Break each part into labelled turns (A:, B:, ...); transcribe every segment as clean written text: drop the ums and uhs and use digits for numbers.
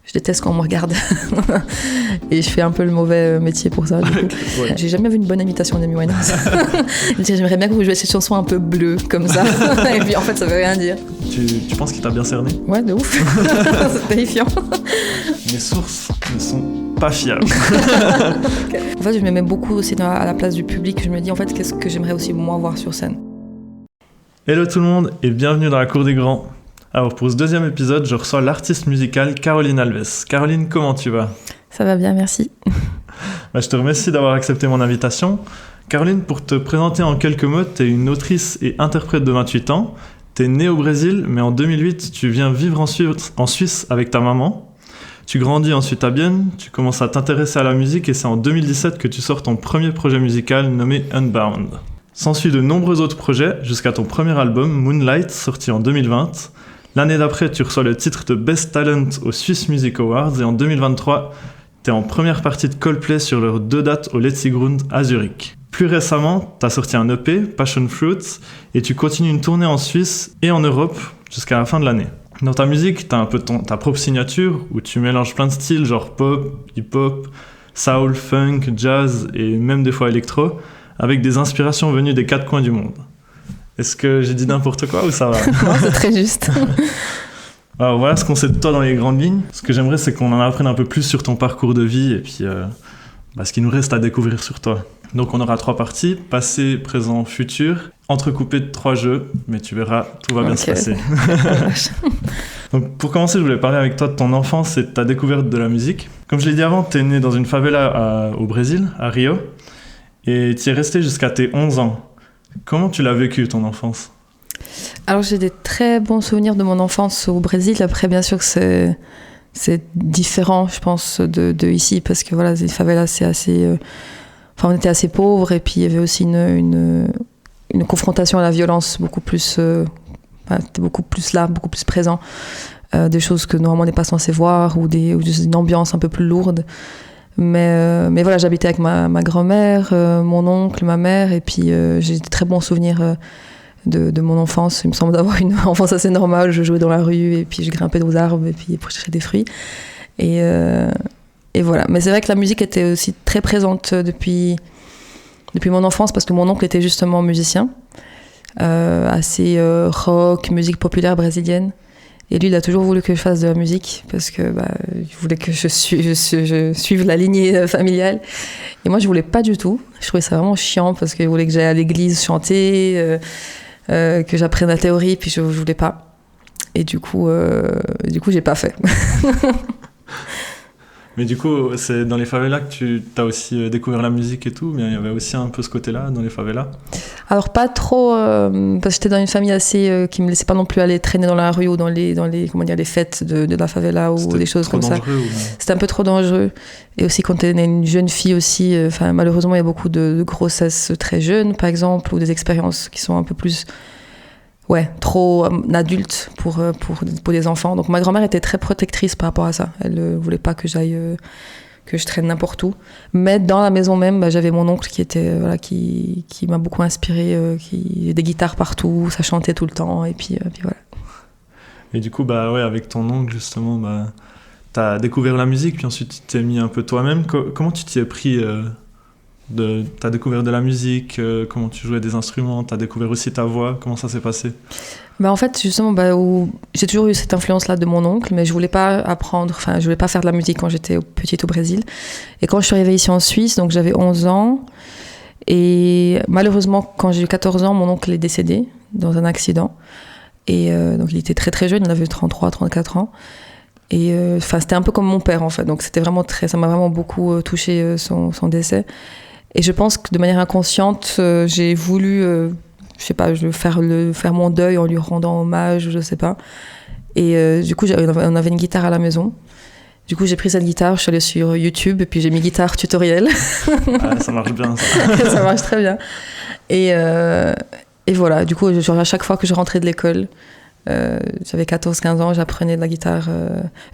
A: Je déteste quand on me regarde. Et je fais un peu le mauvais métier pour ça. Du coup. Ouais. J'ai jamais vu une bonne imitation d'Amy Winehouse. J'aimerais bien que vous jouiez cette chanson un peu bleue, comme ça. Et puis en fait, ça veut rien dire.
B: Tu penses qu'il t'a bien cerné ?
A: Ouais, de ouf. C'est terrifiant.
B: Mes sources ne sont pas fiables.
A: En fait, je me mets beaucoup aussi à la place du public. Je me dis, en fait, qu'est-ce que j'aimerais aussi moi voir sur scène.
B: Hello tout le monde et bienvenue dans la Cour des Grands. Alors pour ce deuxième épisode, je reçois l'artiste musicale Caroline Alves. Caroline, comment tu vas ?
A: Ça va bien, merci.
B: Je te remercie d'avoir accepté mon invitation. Caroline, pour te présenter en quelques mots, tu es une autrice et interprète de 28 ans. Tu es née au Brésil, mais en 2008, tu viens vivre en Suisse avec ta maman. Tu grandis ensuite à Bienne, tu commences à t'intéresser à la musique et c'est en 2017 que tu sors ton premier projet musical nommé Unbound. S'ensuit de nombreux autres projets jusqu'à ton premier album, Moonlight, sorti en 2020. L'année d'après, tu reçois le titre de Best Talent aux Swiss Music Awards et en 2023, tu es en première partie de Coldplay sur leurs 2 dates au Letzigrund à Zurich. Plus récemment, tu as sorti un EP, Passion Fruit, et tu continues une tournée en Suisse et en Europe jusqu'à la fin de l'année. Dans ta musique, tu as un peu ta propre signature où tu mélanges plein de styles genre pop, hip-hop, soul, funk, jazz et même des fois électro, avec des inspirations venues des 4 coins du monde. Est-ce que j'ai dit n'importe quoi ou ça va ?
A: Non, c'est très juste.
B: Alors voilà ce qu'on sait de toi dans les grandes lignes. Ce que j'aimerais, c'est qu'on en apprenne un peu plus sur ton parcours de vie et puis ce qu'il nous reste à découvrir sur toi. Donc on aura 3 parties, passé, présent, futur, entrecoupées de 3 jeux, mais tu verras, tout va bien se passer. Donc pour commencer, je voulais parler avec toi de ton enfance et de ta découverte de la musique. Comme je l'ai dit avant, tu es né dans une favela au Brésil, à Rio, et tu y es resté jusqu'à tes 11 ans. Comment tu l'as vécu, ton enfance ?
A: Alors, j'ai des très bons souvenirs de mon enfance au Brésil. Après, bien sûr que c'est différent, je pense, de ici, parce que voilà, les favelas, c'est assez... on était assez pauvres, et puis il y avait aussi une confrontation à la violence beaucoup plus là, beaucoup plus présent. Des choses que normalement on n'est pas censé voir, ou une ambiance un peu plus lourde. Mais voilà, j'habitais avec ma grand-mère, mon oncle, ma mère, et puis j'ai de très bons souvenirs de mon enfance. Il me semble d'avoir une enfance assez normale. Je jouais dans la rue, et puis je grimpais aux arbres, et puis pour chercher des fruits. Et voilà. Mais c'est vrai que la musique était aussi très présente depuis mon enfance, parce que mon oncle était justement musicien, assez rock, musique populaire brésilienne. Et lui, il a toujours voulu que je fasse de la musique, parce que il voulait que je suive la lignée familiale. Et moi, je voulais pas du tout. Je trouvais ça vraiment chiant, parce qu'il voulait que j'aille à l'église chanter, que j'apprenne la théorie, puis je voulais pas. Et du coup, j'ai pas fait.
B: Mais du coup, c'est dans les favelas que tu as aussi découvert la musique et tout, mais il y avait aussi un peu ce côté-là dans les favelas. Alors
A: pas trop, parce que j'étais dans une famille assez qui me laissait pas non plus aller traîner dans la rue ou dans les les fêtes de la favela, ou des choses comme ça. C'était un peu trop dangereux. Et aussi quand t'es une jeune fille aussi, malheureusement il y a beaucoup de grossesses très jeunes par exemple, ou des expériences qui sont un peu plus trop adulte pour des enfants. Donc ma grand-mère était très protectrice par rapport à ça. Elle voulait pas que je traîne n'importe où. Mais dans la maison même, j'avais mon oncle qui était qui m'a beaucoup inspirée, qui des guitares partout, ça chantait tout le temps, et puis voilà.
B: Et du coup avec ton oncle justement, t'as découvert la musique, puis ensuite tu t'es mis un peu toi-même. Comment tu t'y es pris t'as découvert de la musique, comment tu jouais des instruments, t'as découvert aussi ta voix, comment ça s'est passé ?
A: En fait, justement, j'ai toujours eu cette influence-là de mon oncle, mais je voulais pas je voulais pas faire de la musique quand j'étais petite au Brésil. Et quand je suis arrivée ici en Suisse, donc j'avais 11 ans, et malheureusement, quand j'ai eu 14 ans, mon oncle est décédé dans un accident. Et donc il était très très jeune, il avait 33, 34 ans. Et c'était un peu comme mon père en fait, donc c'était vraiment ça m'a vraiment beaucoup touché son décès. Et je pense que de manière inconsciente, j'ai voulu, faire mon deuil en lui rendant hommage, je sais pas. Et du coup, on avait une guitare à la maison. Du coup, j'ai pris cette guitare, je suis allée sur YouTube, et puis j'ai mis guitare tutoriel.
B: Ça marche bien, ça.
A: Ça marche très bien. Et voilà, du coup, à chaque fois que je rentrais de l'école, j'avais 14-15 ans, j'apprenais de la guitare.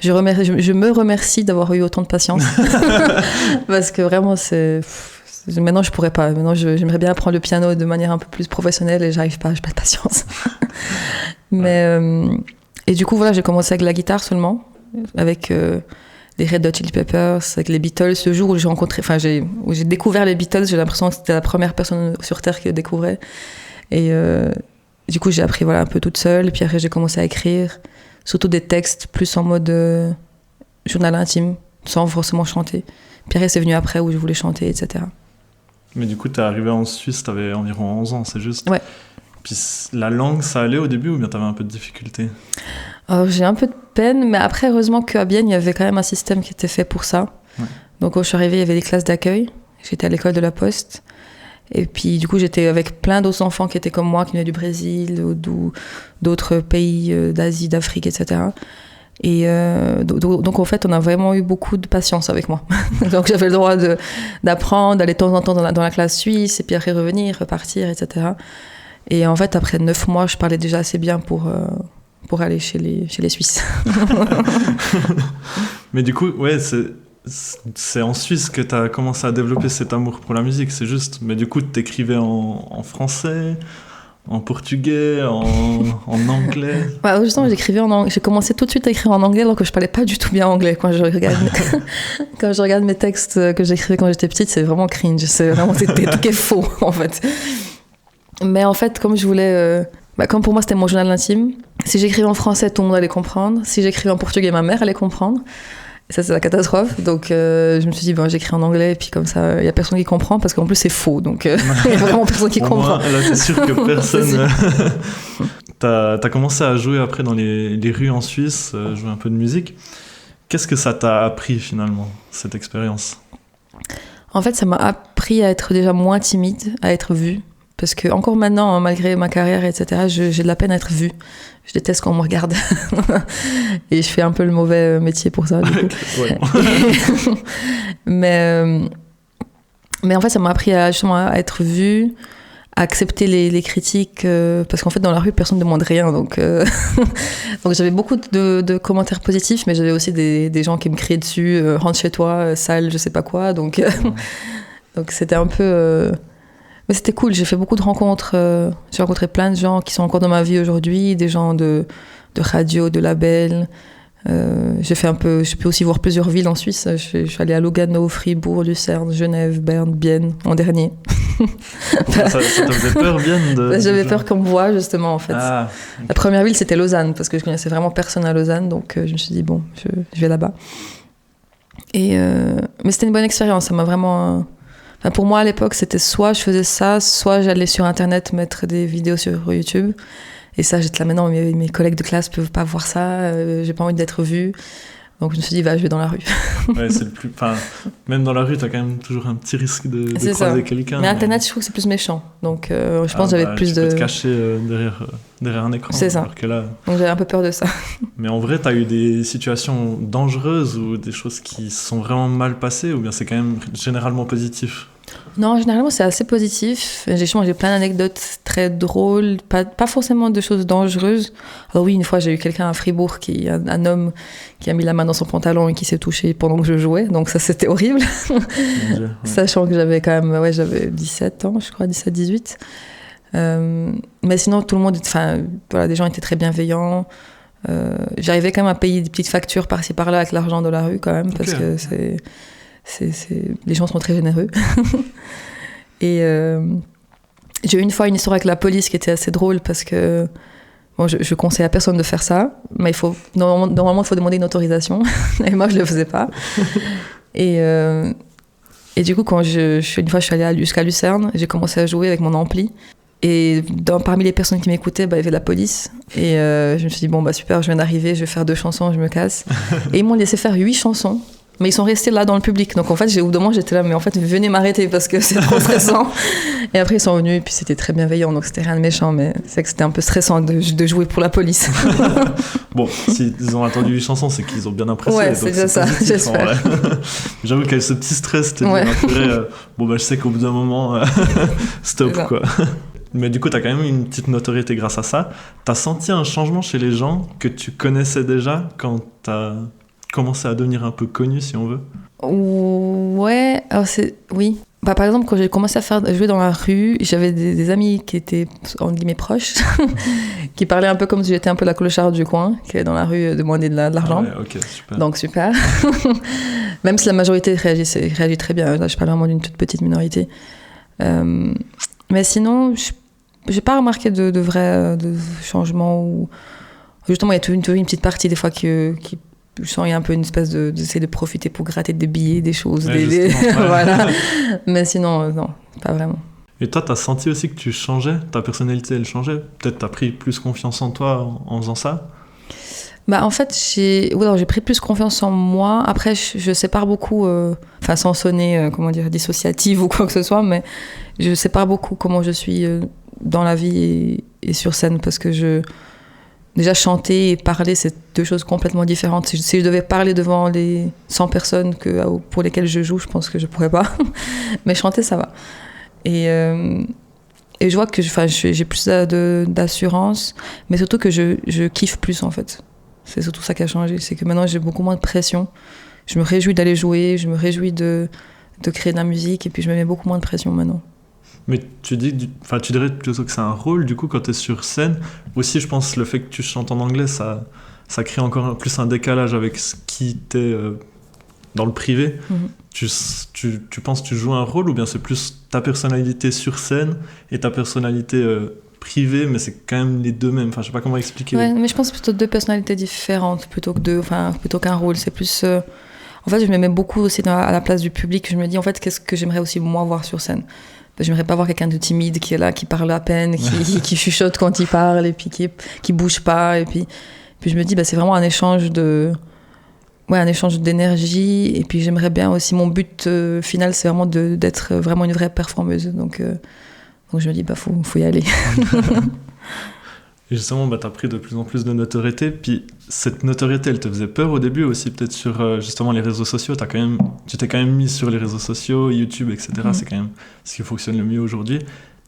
A: Je me remercie d'avoir eu autant de patience. Parce que vraiment, maintenant, je pourrais pas. Maintenant, j'aimerais bien apprendre le piano de manière un peu plus professionnelle, et j'arrive pas, j'ai pas de patience. Mais, et du coup, voilà, j'ai commencé avec la guitare seulement. avec les Red Hot Chili Peppers, avec les Beatles. Le jour où où j'ai découvert les Beatles, j'ai l'impression que c'était la première personne sur Terre qui le découvrait. Et du coup, j'ai appris un peu toute seule. Puis après, j'ai commencé à écrire, surtout des textes plus en mode journal intime, sans forcément chanter. Puis après, c'est venu après où je voulais chanter, etc.
B: Mais du coup, t'es arrivé en Suisse, t'avais environ 11 ans, c'est juste?
A: Ouais.
B: Puis la langue, ça allait au début ou bien t'avais un peu de difficulté?
A: Alors, j'ai un peu de peine, mais après, heureusement qu'à Bienne, il y avait quand même un système qui était fait pour ça. Ouais. Donc, quand je suis arrivée, il y avait des classes d'accueil. J'étais à l'école de la Poste. Et puis, du coup, j'étais avec plein d'autres enfants qui étaient comme moi, qui venaient du Brésil, d'autres pays d'Asie, d'Afrique, etc. Et donc, en fait, on a vraiment eu beaucoup de patience avec moi. Donc, j'avais le droit d'apprendre, d'aller de temps en temps dans la classe suisse, et puis après revenir, repartir, etc. Et en fait, après 9 mois, je parlais déjà assez bien pour aller chez les Suisses.
B: Mais du coup, ouais, c'est en Suisse que tu as commencé à développer cet amour pour la musique, c'est juste. Mais du coup, tu écrivais en français, en portugais, en anglais.
A: Ouais, justement, j'écrivais en anglais. J'ai commencé tout de suite à écrire en anglais alors que je parlais pas du tout bien anglais. Quand je regarde mes textes que j'écrivais quand j'étais petite, c'est vraiment cringe. C'est vraiment tout qui est faux, en fait. Mais en fait, comme je voulais... comme pour moi, c'était mon journal intime. Si j'écrivais en français, tout le monde allait comprendre. Si j'écrivais en portugais, ma mère allait comprendre. Et ça, c'est la catastrophe. Donc, je me suis dit, j'écris en anglais, et puis comme ça, il n'y a personne qui comprend, parce qu'en plus, c'est faux. Donc, il n'y a vraiment personne qui comprend.
B: Là, c'est sûr que personne... T'as commencé à jouer après dans les rues en Suisse, jouer un peu de musique. Qu'est-ce que ça t'a appris, finalement, cette expérience?
A: En fait, ça m'a appris à être déjà moins timide, à être vue. Parce que encore maintenant, malgré ma carrière, etc., j'ai de la peine à être vue. Je déteste quand on me regarde. Et je fais un peu le mauvais métier pour ça, du coup. Ouais. Mais en fait, ça m'a appris justement à être vue, à accepter les critiques. Parce qu'en fait, dans la rue, personne ne demande rien. Donc j'avais beaucoup de commentaires positifs, mais j'avais aussi des gens qui me criaient dessus. Rentre chez toi, sale, je sais pas quoi. Donc c'était un peu... Mais c'était cool, j'ai fait beaucoup de rencontres. J'ai rencontré plein de gens qui sont encore dans ma vie aujourd'hui, des gens de radio, de labels. J'ai pu aussi voir plusieurs villes en Suisse. Je suis allée à Lugano, Fribourg, Lucerne, Genève, Berne, Bienne, en dernier.
B: Ça te faisait peur, Bienne
A: J'avais peur qu'on me voie, justement, en fait. Ah, okay. La première ville, c'était Lausanne, parce que je connaissais vraiment personne à Lausanne, donc je me suis dit, bon, je vais là-bas. Mais c'était une bonne expérience, ça m'a vraiment... Pour moi, à l'époque, c'était soit je faisais ça, soit j'allais sur Internet mettre des vidéos sur YouTube. Et ça, j'étais là, maintenant, mes collègues de classe peuvent pas voir ça, j'ai pas envie d'être vue. Donc je me suis dit, je vais dans la rue.
B: Ouais, c'est le plus... même dans la rue, t'as quand même toujours un petit risque de croiser quelqu'un.
A: Mais Internet, je trouve que c'est plus méchant. Donc je pense que j'avais plus
B: tu peux te cacher derrière un écran.
A: C'est ça.
B: Alors que là...
A: Donc j'avais un peu peur de ça.
B: Mais en vrai, t'as eu des situations dangereuses ou des choses qui sont vraiment mal passées, ou bien c'est quand même généralement positif?
A: Non, généralement, c'est assez positif. J'ai plein d'anecdotes très drôles, pas forcément de choses dangereuses. Alors oui, une fois, j'ai eu quelqu'un à Fribourg, un homme qui a mis la main dans son pantalon et qui s'est touché pendant que je jouais. Donc ça, c'était horrible. Ouais. Sachant que j'avais quand même, j'avais 17 ans, je crois, 17-18. Mais sinon, tout le monde, des gens étaient très bienveillants. J'arrivais quand même à payer des petites factures par-ci par-là avec l'argent de la rue quand même, parce que les gens sont très généreux. Et j'ai eu une fois une histoire avec la police qui était assez drôle parce que je conseille à personne de faire ça, mais normalement il faut demander une autorisation et moi je le faisais pas. Et du coup, quand une fois je suis allée jusqu'à Lucerne, j'ai commencé à jouer avec mon ampli. Et parmi les personnes qui m'écoutaient, il y avait la police. Et je me suis dit, super, je viens d'arriver, je vais faire 2 chansons, je me casse. Et ils m'ont laissé faire 8 chansons. Mais ils sont restés là dans le public. Donc en fait, au bout d'un moment, j'étais là, mais en fait, venez m'arrêter parce que c'est trop stressant. Et après, ils sont venus, et puis c'était très bienveillant, donc c'était rien de méchant, mais c'est que c'était un peu stressant de jouer pour la police.
B: Bon, s'ils ont attendu 8 chansons, c'est qu'ils ont bien apprécié.
A: Ouais, c'est déjà ça, j'espère.
B: J'avoue qu'avec ce petit stress, c'était bien intégré. Je sais qu'au bout d'un moment, stop, quoi. Mais du coup, t'as quand même une petite notoriété grâce à ça. T'as senti un changement chez les gens que tu connaissais déjà quand t'as commencé à devenir un peu connu, si on veut?
A: Ouais, alors oui. Bah, par exemple, quand j'ai commencé à jouer dans la rue, j'avais des amis qui étaient, entre guillemets, proches, qui parlaient un peu comme si j'étais un peu la clocharde du coin, qui allait dans la rue demander de l'argent.
B: Ah ouais, ok, super.
A: Donc, super. Même si la majorité réagit très bien. Là, je parle vraiment d'une toute petite minorité. Mais sinon, j'ai pas remarqué de vrais changements. Ou... Justement, il y a toujours une petite partie, des fois, qui je sens qu'il y a un peu une espèce d'essayer de profiter pour gratter des billets, des choses.
B: Ouais,
A: voilà. Mais sinon, non, pas vraiment.
B: Et toi, t'as senti aussi que tu changeais, ta personnalité, elle changeait. Peut-être t'as pris plus confiance en toi en faisant ça.
A: Bah, en fait, j'ai pris plus confiance en moi. Après, je sépare beaucoup, sans sonner, dissociative ou quoi que ce soit, mais je sépare beaucoup comment je suis dans la vie et sur scène, parce que déjà, chanter et parler, c'est deux choses complètement différentes. Si je devais parler devant les 100 personnes pour lesquelles je joue, je pense que je pourrais pas. Mais chanter, ça va. Et je vois que j'ai plus d'assurance, mais surtout que je kiffe plus, en fait. C'est surtout ça qui a changé. C'est que maintenant, j'ai beaucoup moins de pression. Je me réjouis d'aller jouer, je me réjouis de créer de la musique, et puis je me mets beaucoup moins de pression maintenant.
B: Mais tu dirais plutôt que c'est un rôle, du coup, quand tu es sur scène. Aussi, je pense, le fait que tu chantes en anglais, ça crée encore plus un décalage avec ce qui t'est dans le privé. Mm-hmm. Tu penses que tu joues un rôle, ou bien c'est plus ta personnalité sur scène et ta personnalité privée, mais c'est quand même les deux mêmes. Enfin, je sais pas comment expliquer.
A: Ouais, mais je pense plutôt deux personnalités différentes plutôt qu'un rôle. C'est plus... En fait, je me mets beaucoup aussi à la place du public. Je me dis, en fait, qu'est-ce que j'aimerais aussi, moi, voir sur scène. J'aimerais pas voir quelqu'un de timide qui est là, qui parle à peine, qui chuchote quand il parle, et puis qui bouge pas. Et puis je me dis, c'est vraiment un échange d'énergie. Et puis j'aimerais bien aussi, mon but final, c'est vraiment d'être vraiment une vraie performeuse. Donc je me dis, faut y aller.
B: Et justement, tu as pris de plus en plus de notoriété. Puis cette notoriété, elle te faisait peur au début aussi, peut-être sur justement les réseaux sociaux. Tu t'es quand même mis sur les réseaux sociaux, YouTube, etc. C'est quand même ce qui fonctionne le mieux aujourd'hui.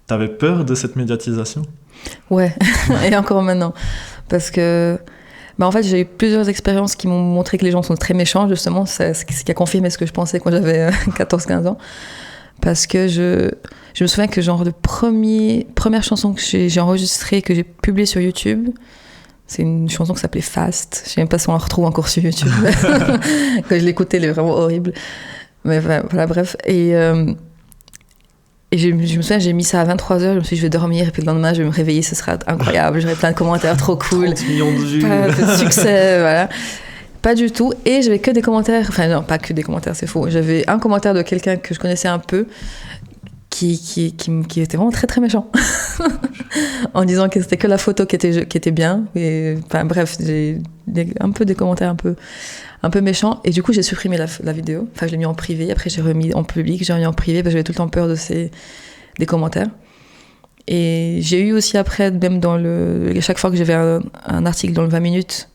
B: T'avais peur de cette médiatisation ?
A: Ouais, et encore maintenant. Parce que, en fait, j'ai eu plusieurs expériences qui m'ont montré que les gens sont très méchants, justement. C'est ce qui a confirmé ce que je pensais quand j'avais 14-15 ans. Parce que je me souviens que genre première chanson que j'ai enregistrée, que j'ai publiée sur YouTube, c'est une chanson qui s'appelait Fast. Je sais même pas si on la retrouve encore sur YouTube. Quand je l'écoutais, elle est vraiment horrible. Mais voilà, bref. Et je me souviens, j'ai mis ça à 23h, je me suis dit, je vais dormir, et puis le lendemain, je vais me réveiller, ce sera incroyable, j'aurai plein de commentaires trop cool.
B: 30 millions de vues.
A: De succès, voilà. Pas du tout. Et j'avais que des commentaires, enfin non, pas que des commentaires, c'est faux. J'avais un commentaire de quelqu'un que je connaissais un peu, qui était vraiment très très méchant. En disant que c'était que la photo qui était bien. Et, enfin bref, j'ai un peu des commentaires un peu méchants. Et du coup, j'ai supprimé la vidéo. Enfin, je l'ai mis en privé. Après, j'ai remis en public. J'ai remis en privé parce que j'avais tout le temps peur des commentaires. Et j'ai eu aussi après, même chaque fois que j'avais un article dans le 20 minutes,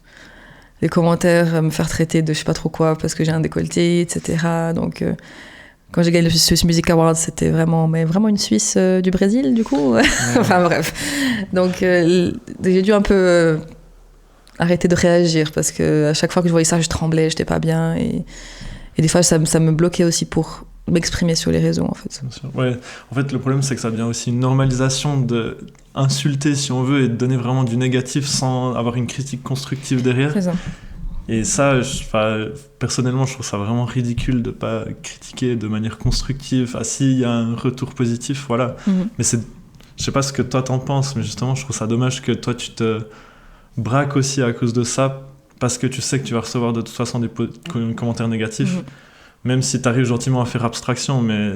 A: des commentaires me faire traiter de je sais pas trop quoi parce que j'ai un décolleté, etc. Donc, quand j'ai gagné le Swiss Music Awards, c'était vraiment une Suisse du Brésil, du coup. Ouais. Enfin, bref. Donc, j'ai dû un peu arrêter de réagir parce que à chaque fois que je voyais ça, je tremblais, j'étais pas bien. Et des fois, ça me bloquait aussi pour m'exprimer sur les réseaux, en fait.
B: Bien sûr. Ouais. En fait, le problème, c'est que ça devient aussi une normalisation d'insulter, si on veut, et de donner vraiment du négatif sans avoir une critique constructive derrière.
A: C'est ça.
B: Et ça, personnellement, je trouve ça vraiment ridicule de ne pas critiquer de manière constructive. Ah, s'il y a un retour positif, voilà. Mm-hmm. Mais je ne sais pas ce que toi t'en penses, mais justement, je trouve ça dommage que toi, tu te braques aussi à cause de ça, parce que tu sais que tu vas recevoir de toute façon des commentaires négatifs. Mm-hmm. Même si tu arrives gentiment à faire abstraction, mais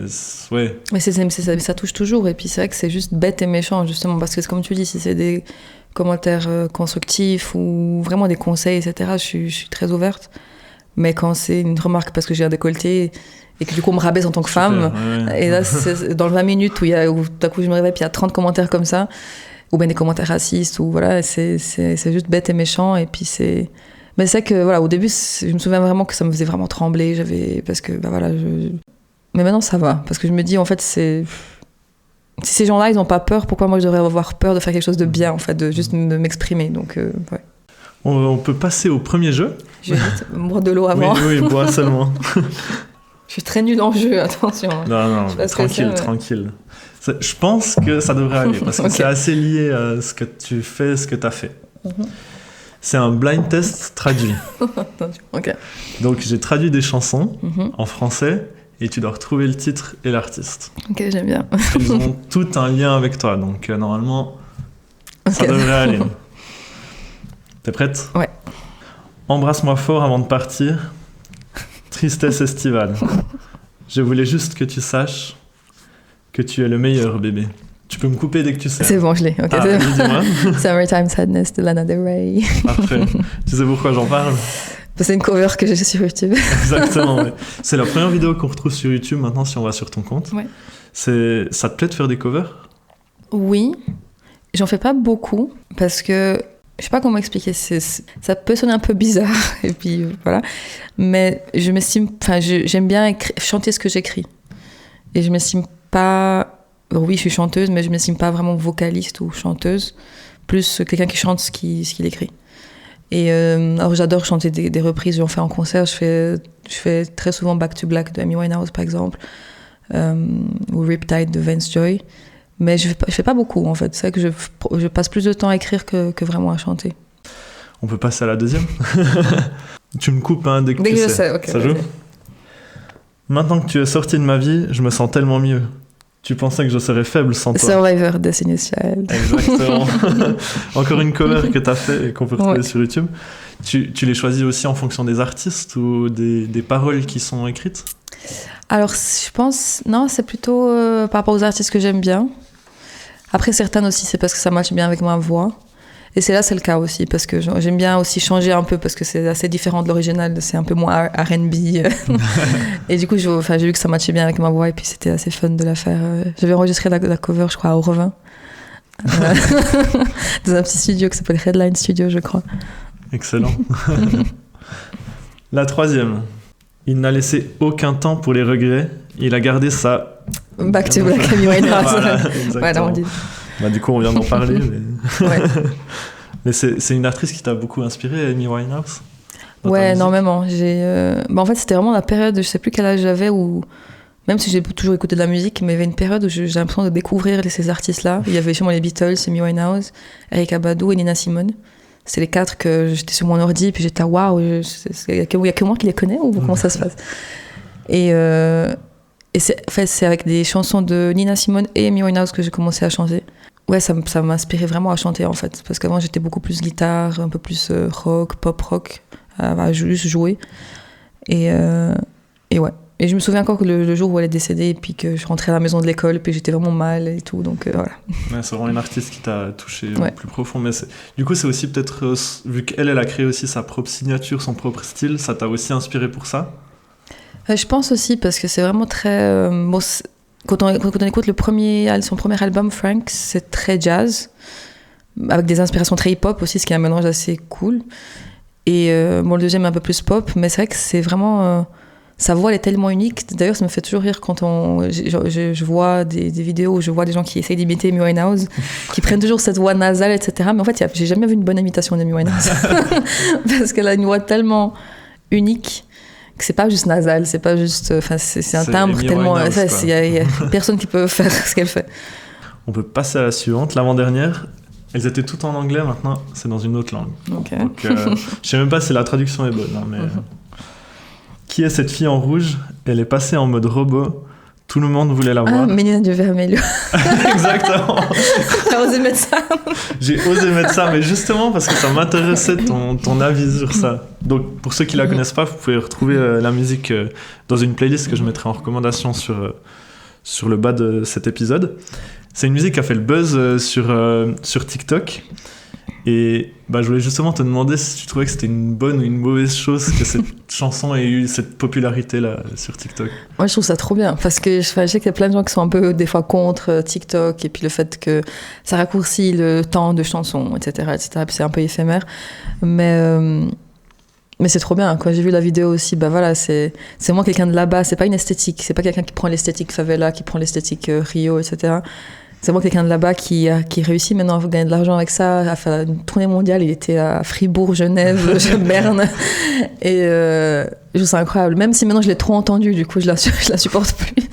B: ouais.
A: Mais ça touche toujours. Et puis c'est vrai que c'est juste bête et méchant, justement. Parce que comme tu dis, si c'est des commentaires constructifs ou vraiment des conseils, etc., je suis très ouverte. Mais quand c'est une remarque parce que j'ai un décolleté et que du coup on me rabaisse en tant que femme, ouais. Et là, c'est dans le 20 minutes où d'un coup je me réveille puis il y a 30 commentaires comme ça, ou bien des commentaires racistes, ou voilà, c'est juste bête et méchant. Et puis c'est... Mais c'est vrai que, voilà, au début, je me souviens vraiment que ça me faisait vraiment trembler, parce que, voilà, Mais maintenant, ça va, parce que je me dis, en fait, si ces gens-là, ils n'ont pas peur, pourquoi moi, je devrais avoir peur de faire quelque chose de bien, en fait, de juste m'exprimer, donc, ouais.
B: On peut passer au premier jeu.
A: Je vais juste boire de l'eau avant.
B: Oui, bois seulement.
A: suis très nulle en jeu, attention.
B: Non, tranquille. Je pense que ça devrait aller, parce que c'est assez lié à ce que tu fais, ce que tu as fait. C'est un blind test traduit.
A: Ok.
B: Donc j'ai traduit des chansons en français, et tu dois retrouver le titre et l'artiste.
A: Ok, j'aime bien.
B: Ils ont tout un lien avec toi, donc normalement, ça devrait aller. T'es prête ?
A: Ouais.
B: Embrasse-moi fort avant de partir. Tristesse estivale. Je voulais juste que tu saches que tu es le meilleur, bébé. Tu peux me couper dès que tu sais.
A: C'est bon, je l'ai. Okay, c'est bon.
B: Dis-moi.
A: Summertime Sadness de Lana Del Rey.
B: Parfait. Tu sais pourquoi j'en parle ?
A: C'est une cover que j'ai sur YouTube.
B: Exactement, ouais. C'est la première vidéo qu'on retrouve sur YouTube maintenant si on va sur ton compte.
A: Ouais.
B: Ça te plaît de faire des covers ?
A: Oui. J'en fais pas beaucoup parce que je sais pas comment expliquer. Ça peut sonner un peu bizarre et puis voilà. Mais j'aime bien chanter ce que j'écris. Et je m'estime pas... Oui, je suis chanteuse, mais je m'estime pas vraiment vocaliste ou chanteuse. Plus quelqu'un qui chante ce qu'il écrit. Et alors j'adore chanter des reprises, j'en fais en concert. Je fais très souvent Back to Black de Amy Winehouse par exemple, ou Riptide de Vance Joy. Mais je fais pas beaucoup en fait. C'est vrai que je passe plus de temps à écrire que vraiment à chanter.
B: On peut passer à la deuxième. Tu me coupes dès que tu
A: je
B: sais.
A: sais, ok.
B: Ça joue ? Maintenant que tu es sorti de ma vie, je me sens tellement mieux. Tu pensais que je serais faible sans toi.
A: Survivor, Destiny's Child.
B: Exactement. Encore une cover que tu as fait et qu'on peut retrouver sur YouTube. Tu les choisis aussi en fonction des artistes ou des paroles qui sont écrites ?
A: Alors, je pense... Non, c'est plutôt par rapport aux artistes que j'aime bien. Après, certaines aussi, c'est parce que ça matche bien avec ma voix. Et c'est le cas aussi, parce que j'aime bien aussi changer un peu, parce que c'est assez différent de l'original, c'est un peu moins R&B. Et du coup, j'ai vu que ça matchait bien avec ma voix, et puis c'était assez fun de la faire. J'avais enregistré la cover, je crois, à Aurevin, dans un petit studio qui s'appelle Redline Studio, je crois.
B: Excellent. La troisième. Il n'a laissé aucun temps pour les regrets, il a gardé sa...
A: Back to Black, Amy Winehouse.
B: Voilà,
A: voilà, on dit.
B: Du coup, on vient d'en parler. Mais,
A: ouais.
B: Mais c'est une actrice qui t'a beaucoup inspiré, Amy Winehouse ?
A: Ouais, énormément. En fait, c'était vraiment la période, je sais plus quel âge j'avais, où, même si j'ai toujours écouté de la musique, mais il y avait une période où j'ai l'impression de découvrir ces artistes-là. Il y avait sûrement les Beatles, Amy Winehouse, Erykah Badu et Nina Simone. C'est les 4 que j'étais sur mon ordi, puis j'étais waouh, il y a que moi qui les connais, ou comment ça se passe ? Et c'est avec des chansons de Nina Simone et Amy Winehouse que j'ai commencé à chanter. Ouais, ça m'a inspiré vraiment à chanter en fait, parce qu'avant j'étais beaucoup plus guitare, un peu plus rock, pop rock, à juste jouer. Et ouais. Et je me souviens encore que le jour où elle est décédée, et puis que je rentrais à la maison de l'école, puis j'étais vraiment mal et tout, donc voilà.
B: Ouais, c'est vraiment une artiste qui t'a touché au plus profond. Mais du coup, c'est aussi peut-être, vu qu'elle a créé aussi sa propre signature, son propre style, ça t'a aussi inspiré pour ça ?
A: Je pense aussi, parce que c'est vraiment très... Quand on écoute son premier album, Frank, c'est très jazz, avec des inspirations très hip-hop aussi, ce qui est un mélange assez cool. Et le deuxième est un peu plus pop, mais c'est vrai que c'est vraiment... sa voix, elle est tellement unique. D'ailleurs, ça me fait toujours rire quand je vois des vidéos où je vois des gens qui essayent d'imiter Amy Winehouse, qui prennent toujours cette voix nasale, etc. Mais en fait, j'ai jamais vu une bonne imitation d'Amy Winehouse. Parce qu'elle a une voix tellement unique que c'est pas juste nasal, c'est pas juste... c'est un timbre tellement... Il y a personne qui peut faire ce qu'elle fait.
B: On peut passer à la suivante, l'avant-dernière. Elles étaient toutes en anglais, maintenant c'est dans une autre langue.
A: Okay.
B: Donc, je sais même pas si la traduction est bonne, hein, mais... Qui est cette fille en rouge ? Elle est passée en mode robot. Tout le monde voulait la voir.
A: Ah, Mélina de Vermelho.
B: Exactement.
A: T'as osé mettre ça ?
B: J'ai osé mettre ça, mais justement parce que ça m'intéressait ton avis sur ça. Donc, pour ceux qui la connaissent pas, vous pouvez retrouver la musique dans une playlist que je mettrai en recommandation sur le bas de cet épisode. C'est une musique qui a fait le buzz sur TikTok. Et je voulais justement te demander si tu trouvais que c'était une bonne ou une mauvaise chose que cette chanson ait eu cette popularité-là sur TikTok.
A: Moi, je trouve ça trop bien, parce que je sais qu'il y a plein de gens qui sont un peu, des fois, contre TikTok, et puis le fait que ça raccourcit le temps de chanson, etc., puis c'est un peu éphémère. Mais c'est trop bien, quand j'ai vu la vidéo aussi, c'est moi quelqu'un de là-bas, c'est pas une esthétique, c'est pas quelqu'un qui prend l'esthétique favela, qui prend l'esthétique Rio, etc., C'est vraiment quelqu'un de là-bas qui réussit maintenant à gagner de l'argent avec ça, à faire une tournée mondiale. Il était à Fribourg, Genève, Berne. Et je trouve ça incroyable. Même si maintenant je l'ai trop entendu, du coup je la supporte plus.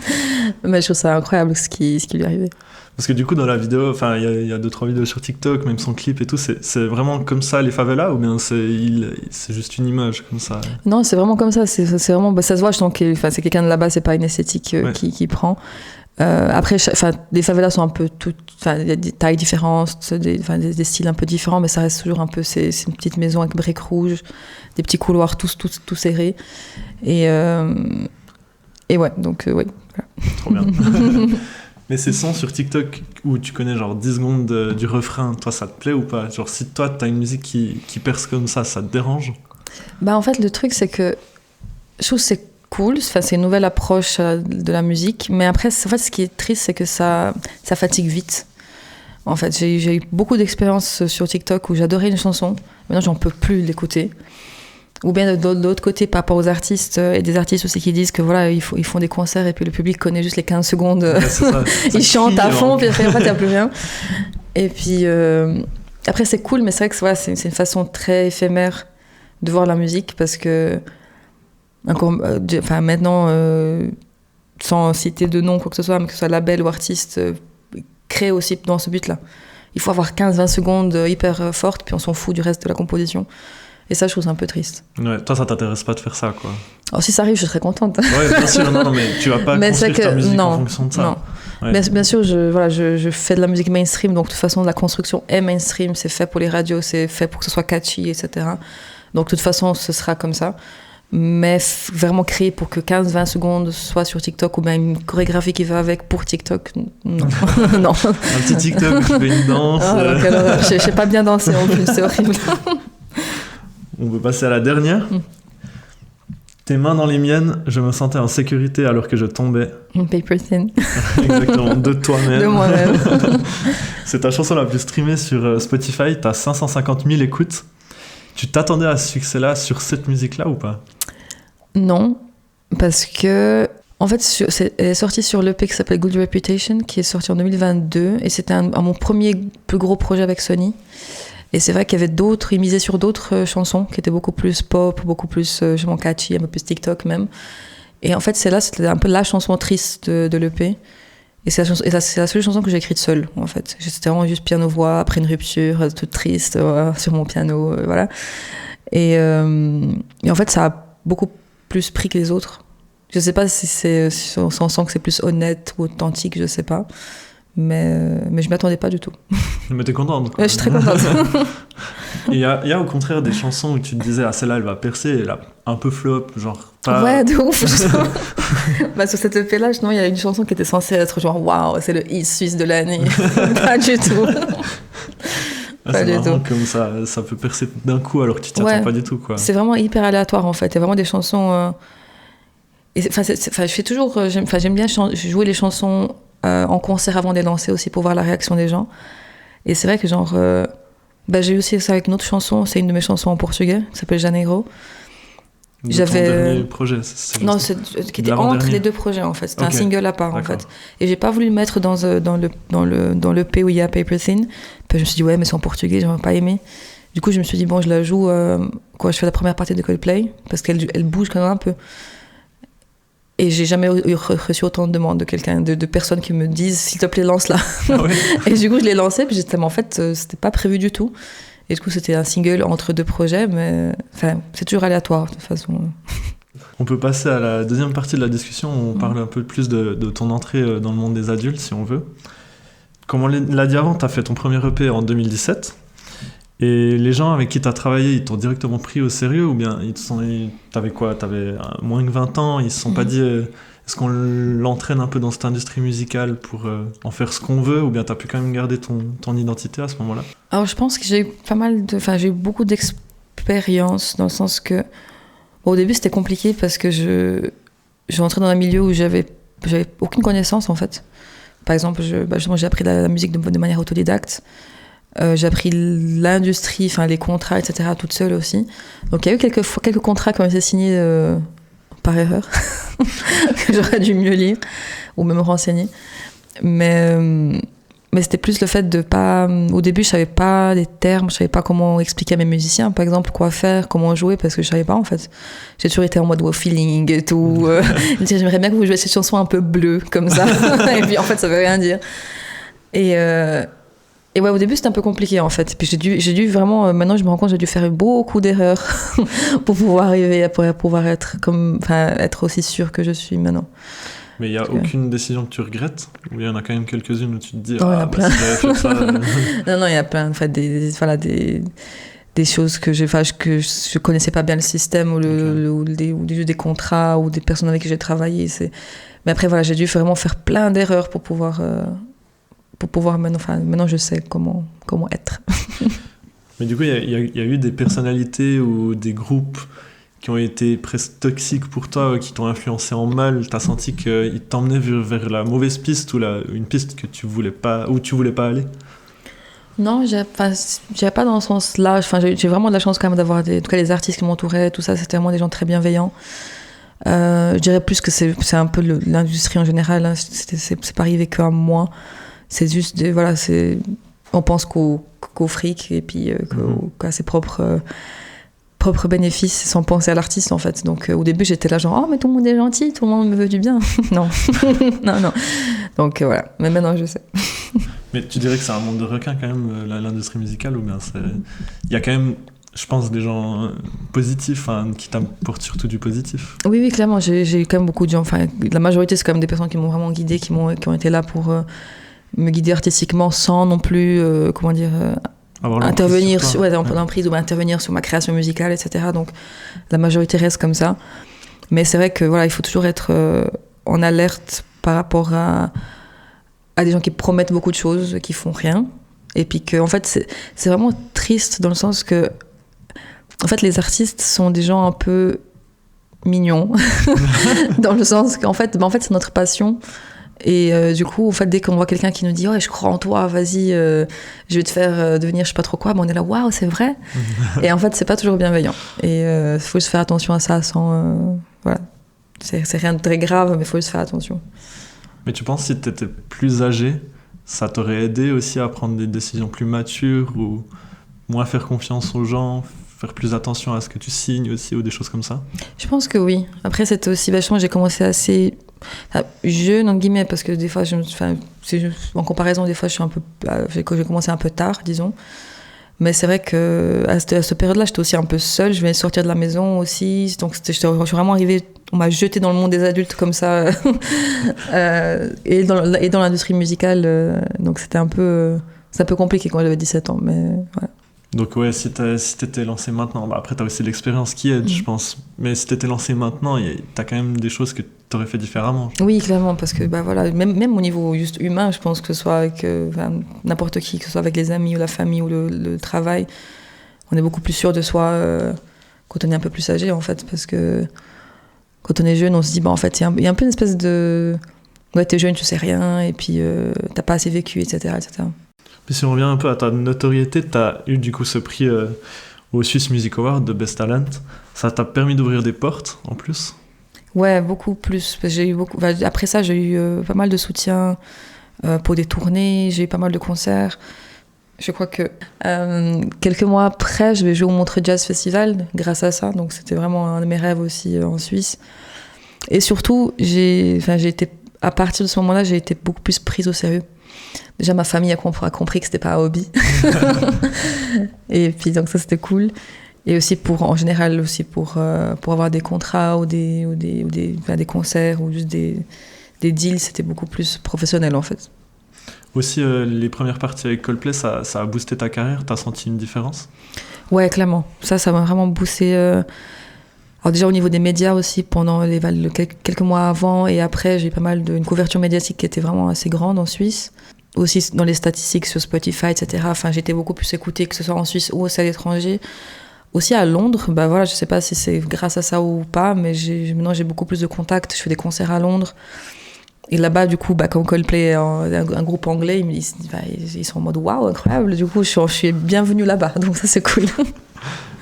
A: Mais je trouve ça incroyable ce qui lui est arrivé.
B: Parce que du coup, dans la vidéo, enfin, il y a 2-3 vidéos sur TikTok, même son clip et tout, c'est vraiment comme ça les favelas ou bien c'est juste une image comme ça?
A: Non, c'est vraiment comme ça. C'est vraiment, ça se voit, je sens que c'est quelqu'un de là-bas, c'est pas une esthétique qui prend. Après, les favelas sont un peu toutes, il y a des tailles différentes, des styles un peu différents, mais ça reste toujours un peu, c'est une petite maison avec briques rouges, des petits couloirs tout serrés. Et ouais, donc, ouais. Voilà.
B: Trop bien. Mais ces sons sur TikTok où tu connais genre 10 secondes du refrain, toi ça te plaît ou pas? Genre si toi t'as une musique qui perce comme ça te dérange?
A: Bah en fait le truc c'est que je trouve que c'est cool, c'est une nouvelle approche de la musique, mais après en fait ce qui est triste c'est que ça fatigue vite. En fait j'ai eu beaucoup d'expériences sur TikTok où j'adorais une chanson, maintenant j'en peux plus l'écouter. Ou bien de l'autre côté, par rapport aux artistes, et des artistes aussi qui disent que voilà, ils font des concerts et puis le public connaît juste les 15 secondes. Ouais, ça ils chantent à fond, puis après, en fait, il n'y a plus rien. Et puis, après, c'est cool, mais c'est vrai que voilà, c'est une façon très éphémère de voir la musique parce que, maintenant, sans citer de nom, quoi que ce soit, mais que ce soit label ou artiste, crée aussi dans ce but-là. Il faut avoir 15-20 secondes hyper fortes, puis on s'en fout du reste de la composition. Et ça, je trouve ça un peu triste.
B: Ouais, toi, ça t'intéresse pas de faire ça, quoi.
A: Alors, si ça arrive, je serais contente.
B: Ouais, bien sûr, non, mais tu vas pas construire ta musique en fonction de ça.
A: Non. Ouais. Bien sûr, je fais de la musique mainstream, donc de toute façon, la construction est mainstream, c'est fait pour les radios, c'est fait pour que ce soit catchy, etc. Donc, de toute façon, ce sera comme ça. Mais vraiment créer pour que 15-20 secondes soit sur TikTok ou bien une chorégraphie qui va avec pour TikTok, non. Non.
B: Un petit TikTok où tu fais une danse.
A: Je sais pas bien danser en plus, c'est horrible.
B: On peut passer à la dernière. Tes mains dans les miennes, je me sentais en sécurité alors que je tombais.
A: Paper Thin.
B: Exactement, de toi-même.
A: De moi-même.
B: C'est ta chanson la plus streamée sur Spotify, t'as 550 000 écoutes. Tu t'attendais à ce succès-là sur cette musique-là ou pas?
A: Non, parce que... En fait, elle est sortie sur l'EP qui s'appelle Good Reputation, qui est sorti en 2022, et c'était mon premier plus gros projet avec Sony. Et c'est vrai qu'il y avait ils misaient sur d'autres chansons qui étaient beaucoup plus pop, beaucoup plus catchy, un peu plus TikTok même. Et en fait, c'était un peu la chanson triste de l'EP. Et c'est la seule chanson que j'ai écrite seule, en fait. C'était vraiment juste piano-voix, après une rupture, toute triste, sur mon piano, voilà. Et en fait, ça a beaucoup plus pris que les autres. Je sais pas si on sent que c'est plus honnête ou authentique, je sais pas. Mais je m'attendais pas du tout.
B: Mais t'es contente, quoi.
A: Ouais, je suis très contente.
B: Il y a au contraire des chansons où tu te disais, ah celle-là elle va percer, et là un peu flop, genre pas...
A: Ouais, de ouf. Sur cette EP là, il y a une chanson qui était censée être genre waouh, c'est le hit suisse de l'année. Pas du tout.
B: C'est marrant comme ça peut percer d'un coup alors que tu t'y attends pas du tout, quoi.
A: C'est vraiment hyper aléatoire en fait. Il y a vraiment des chansons. Je fais toujours. J'aime bien jouer les chansons en concert avant de les lancer aussi pour voir la réaction des gens. Et c'est vrai que genre. J'ai eu aussi ça avec une autre chanson, c'est une de mes chansons en portugais, qui s'appelle Janeiro.
B: J'avais ton dernier projet,
A: non, qui était entre les deux projets en fait. C'était un single à part. D'accord. En fait. Et j'ai pas voulu le mettre dans le P où il y a Paper Thin. Puis je me suis dit ouais, mais c'est en portugais, j'aurais pas aimé. Du coup, je me suis dit bon, je la joue quand je fais la première partie de Coldplay parce qu'elle bouge quand même un peu. Et j'ai jamais reçu autant de demandes de personnes qui me disent s'il te plaît lance-la. Ah ouais. Et du coup je l'ai lancé, puis j'étais en fait c'était pas prévu du tout. Et du coup c'était un single entre deux projets, mais c'est toujours aléatoire de toute façon.
B: On peut passer à la deuxième partie de la discussion, on parle un peu plus de ton entrée dans le monde des adultes si on veut. Comme on l'a dit avant, t'as fait ton premier EP en 2017. Et les gens avec qui tu as travaillé, ils t'ont directement pris au sérieux ou bien t'avais quoi? T'avais moins que 20 ans, ils se sont pas dit est-ce qu'on l'entraîne un peu dans cette industrie musicale pour en faire ce qu'on veut ou bien t'as pu quand même garder ton identité à ce moment-là? Alors
A: je pense que j'ai eu j'ai eu beaucoup d'expérience dans le sens que au début c'était compliqué parce que je rentrais dans un milieu où j'avais aucune connaissance en fait. Par exemple, j'ai appris la musique de manière autodidacte. J'ai appris l'industrie, les contrats, etc. toute seule aussi. Donc il y a eu quelques contrats qui ont été signés par erreur, que j'aurais dû mieux lire ou même me renseigner. Mais Mais c'était plus le fait de pas... Au début, je savais pas les termes, je savais pas comment expliquer à mes musiciens, par exemple, quoi faire, comment jouer, parce que je savais pas, en fait. J'ai toujours été en mode wow, feeling et tout. J'aimerais bien que vous jouiez cette chanson un peu bleue, comme ça. Et puis, en fait, ça veut rien dire. Et ouais, au début, c'était un peu compliqué, en fait. Puis j'ai dû vraiment... maintenant, je me rends compte, j'ai dû faire beaucoup d'erreurs pour pouvoir arriver à pouvoir être aussi sûre que je suis maintenant.
B: Mais il n'y a aucune décision que tu regrettes? Ou il y en a quand même quelques-unes où tu te dis,
A: non,
B: ah, bah, si j'avais fait ça...
A: Non, il y a plein, en fait, des choses que je connaissais pas bien le système, ou des contrats, ou des personnes avec qui j'ai travaillé. Mais après, voilà, j'ai dû vraiment faire plein d'erreurs pour pouvoir maintenant je sais comment être.
B: Mais du coup, il y a eu des personnalités ou des groupes qui ont été presque toxiques pour toi, qui t'ont influencé en mal. T'as senti qu'ils t'emmenaient vers la mauvaise piste ou une piste que tu voulais pas, où tu voulais pas aller?
A: Non, j'irais pas dans ce sens-là. J'ai vraiment de la chance quand même d'avoir en tout cas les artistes qui m'entouraient, tout ça, c'était vraiment des gens très bienveillants. Je dirais plus que c'est un peu l'industrie en général, hein. C'est pas arrivé qu'à moi. C'est juste, on pense qu'au fric et puis qu'à ses propres bénéfices sans penser à l'artiste, en fait. Donc au début, j'étais là genre, oh, mais tout le monde est gentil, tout le monde me veut du bien. Non. non. Donc voilà, mais maintenant, je sais.
B: Mais tu dirais que c'est un monde de requins quand même, l'industrie musicale, ou bien il y a quand même, je pense, des gens positifs, qui t'apportent surtout du positif?
A: Oui, clairement, j'ai quand même beaucoup de gens, la majorité, c'est quand même des personnes qui m'ont vraiment guidée, qui ont été là pour me guider artistiquement sans non plus, intervenir sur l'emprise ou intervenir sur ma création musicale, etc. Donc la majorité reste comme ça. Mais c'est vrai que il faut toujours être en alerte par rapport à des gens qui promettent beaucoup de choses, qui font rien. Et puis que, en fait, c'est vraiment triste dans le sens que, en fait, les artistes sont des gens un peu mignons, dans le sens qu'en fait, c'est notre passion. Et du coup, en fait, dès qu'on voit quelqu'un qui nous dit « Oh, je crois en toi, vas-y, je vais te faire devenir je sais pas trop quoi », on est là « Waouh, c'est vrai !» Et en fait, c'est pas toujours bienveillant. Et il faut juste faire attention à ça sans... C'est rien de très grave, mais il faut juste faire attention.
B: Mais tu penses que si tu étais plus âgé, ça t'aurait aidé aussi à prendre des décisions plus matures ou moins faire confiance aux gens, faire plus attention à ce que tu signes aussi ou des choses comme ça? Je
A: pense que oui. Après, c'était aussi vachement... J'ai commencé assez... jeune, entre guillemets, parce que des fois, en comparaison, des fois, j'ai commencé un peu tard, disons. Mais c'est vrai qu'à cette période-là, j'étais aussi un peu seule. Je venais de sortir de la maison aussi. Donc, je suis vraiment arrivée... On m'a jetée dans le monde des adultes comme ça. Et dans l'industrie musicale. Donc, c'était un peu compliqué quand j'avais 17 ans. Mais voilà.
B: Donc ouais, si t'étais lancé maintenant, après t'as aussi l'expérience qui aide, je pense. Mais si t'étais lancé maintenant, t'as quand même des choses que t'aurais fait différemment.
A: Oui, clairement, parce que même au niveau juste humain, je pense que ce soit avec n'importe qui, que ce soit avec les amis ou la famille ou le travail, on est beaucoup plus sûr de soi quand on est un peu plus âgé, en fait, parce que quand on est jeune, on se dit, en fait, il y a un peu une espèce de... Ouais, t'es jeune, tu sais rien, et puis t'as pas assez vécu, etc., etc.
B: Puis si on revient un peu à ta notoriété, tu as eu du coup ce prix au Swiss Music Award de Best Talent. Ça t'a permis d'ouvrir des portes en plus? Ouais,
A: beaucoup plus. Après ça, j'ai eu pas mal de soutien pour des tournées, j'ai eu pas mal de concerts. Je crois que quelques mois après, je vais jouer au Montreux Jazz Festival grâce à ça. Donc c'était vraiment un de mes rêves aussi en Suisse. Et surtout, à partir de ce moment-là, j'ai été beaucoup plus prise au sérieux. Déjà, ma famille a compris que c'était pas un hobby. Et puis, donc ça, c'était cool. Et aussi en général, aussi pour avoir des contrats ou des concerts ou juste des deals, c'était beaucoup plus professionnel, en fait.
B: Aussi, les premières parties avec Coldplay, ça a boosté ta carrière? T'as senti une différence?
A: Ouais, clairement. Ça m'a vraiment boosté. Alors déjà, au niveau des médias aussi, pendant quelques mois avant et après, j'ai eu pas mal une couverture médiatique qui était vraiment assez grande en Suisse. Aussi dans les statistiques sur Spotify, etc. J'étais beaucoup plus écoutée, que ce soit en Suisse ou aussi à l'étranger. Aussi à Londres, je sais pas si c'est grâce à ça ou pas, mais maintenant j'ai beaucoup plus de contacts. Je fais des concerts à Londres. Et là-bas, du coup, comme Coldplay est un groupe anglais, ils sont en mode waouh, incroyable. Du coup, je suis bienvenue là-bas, donc ça, c'est cool.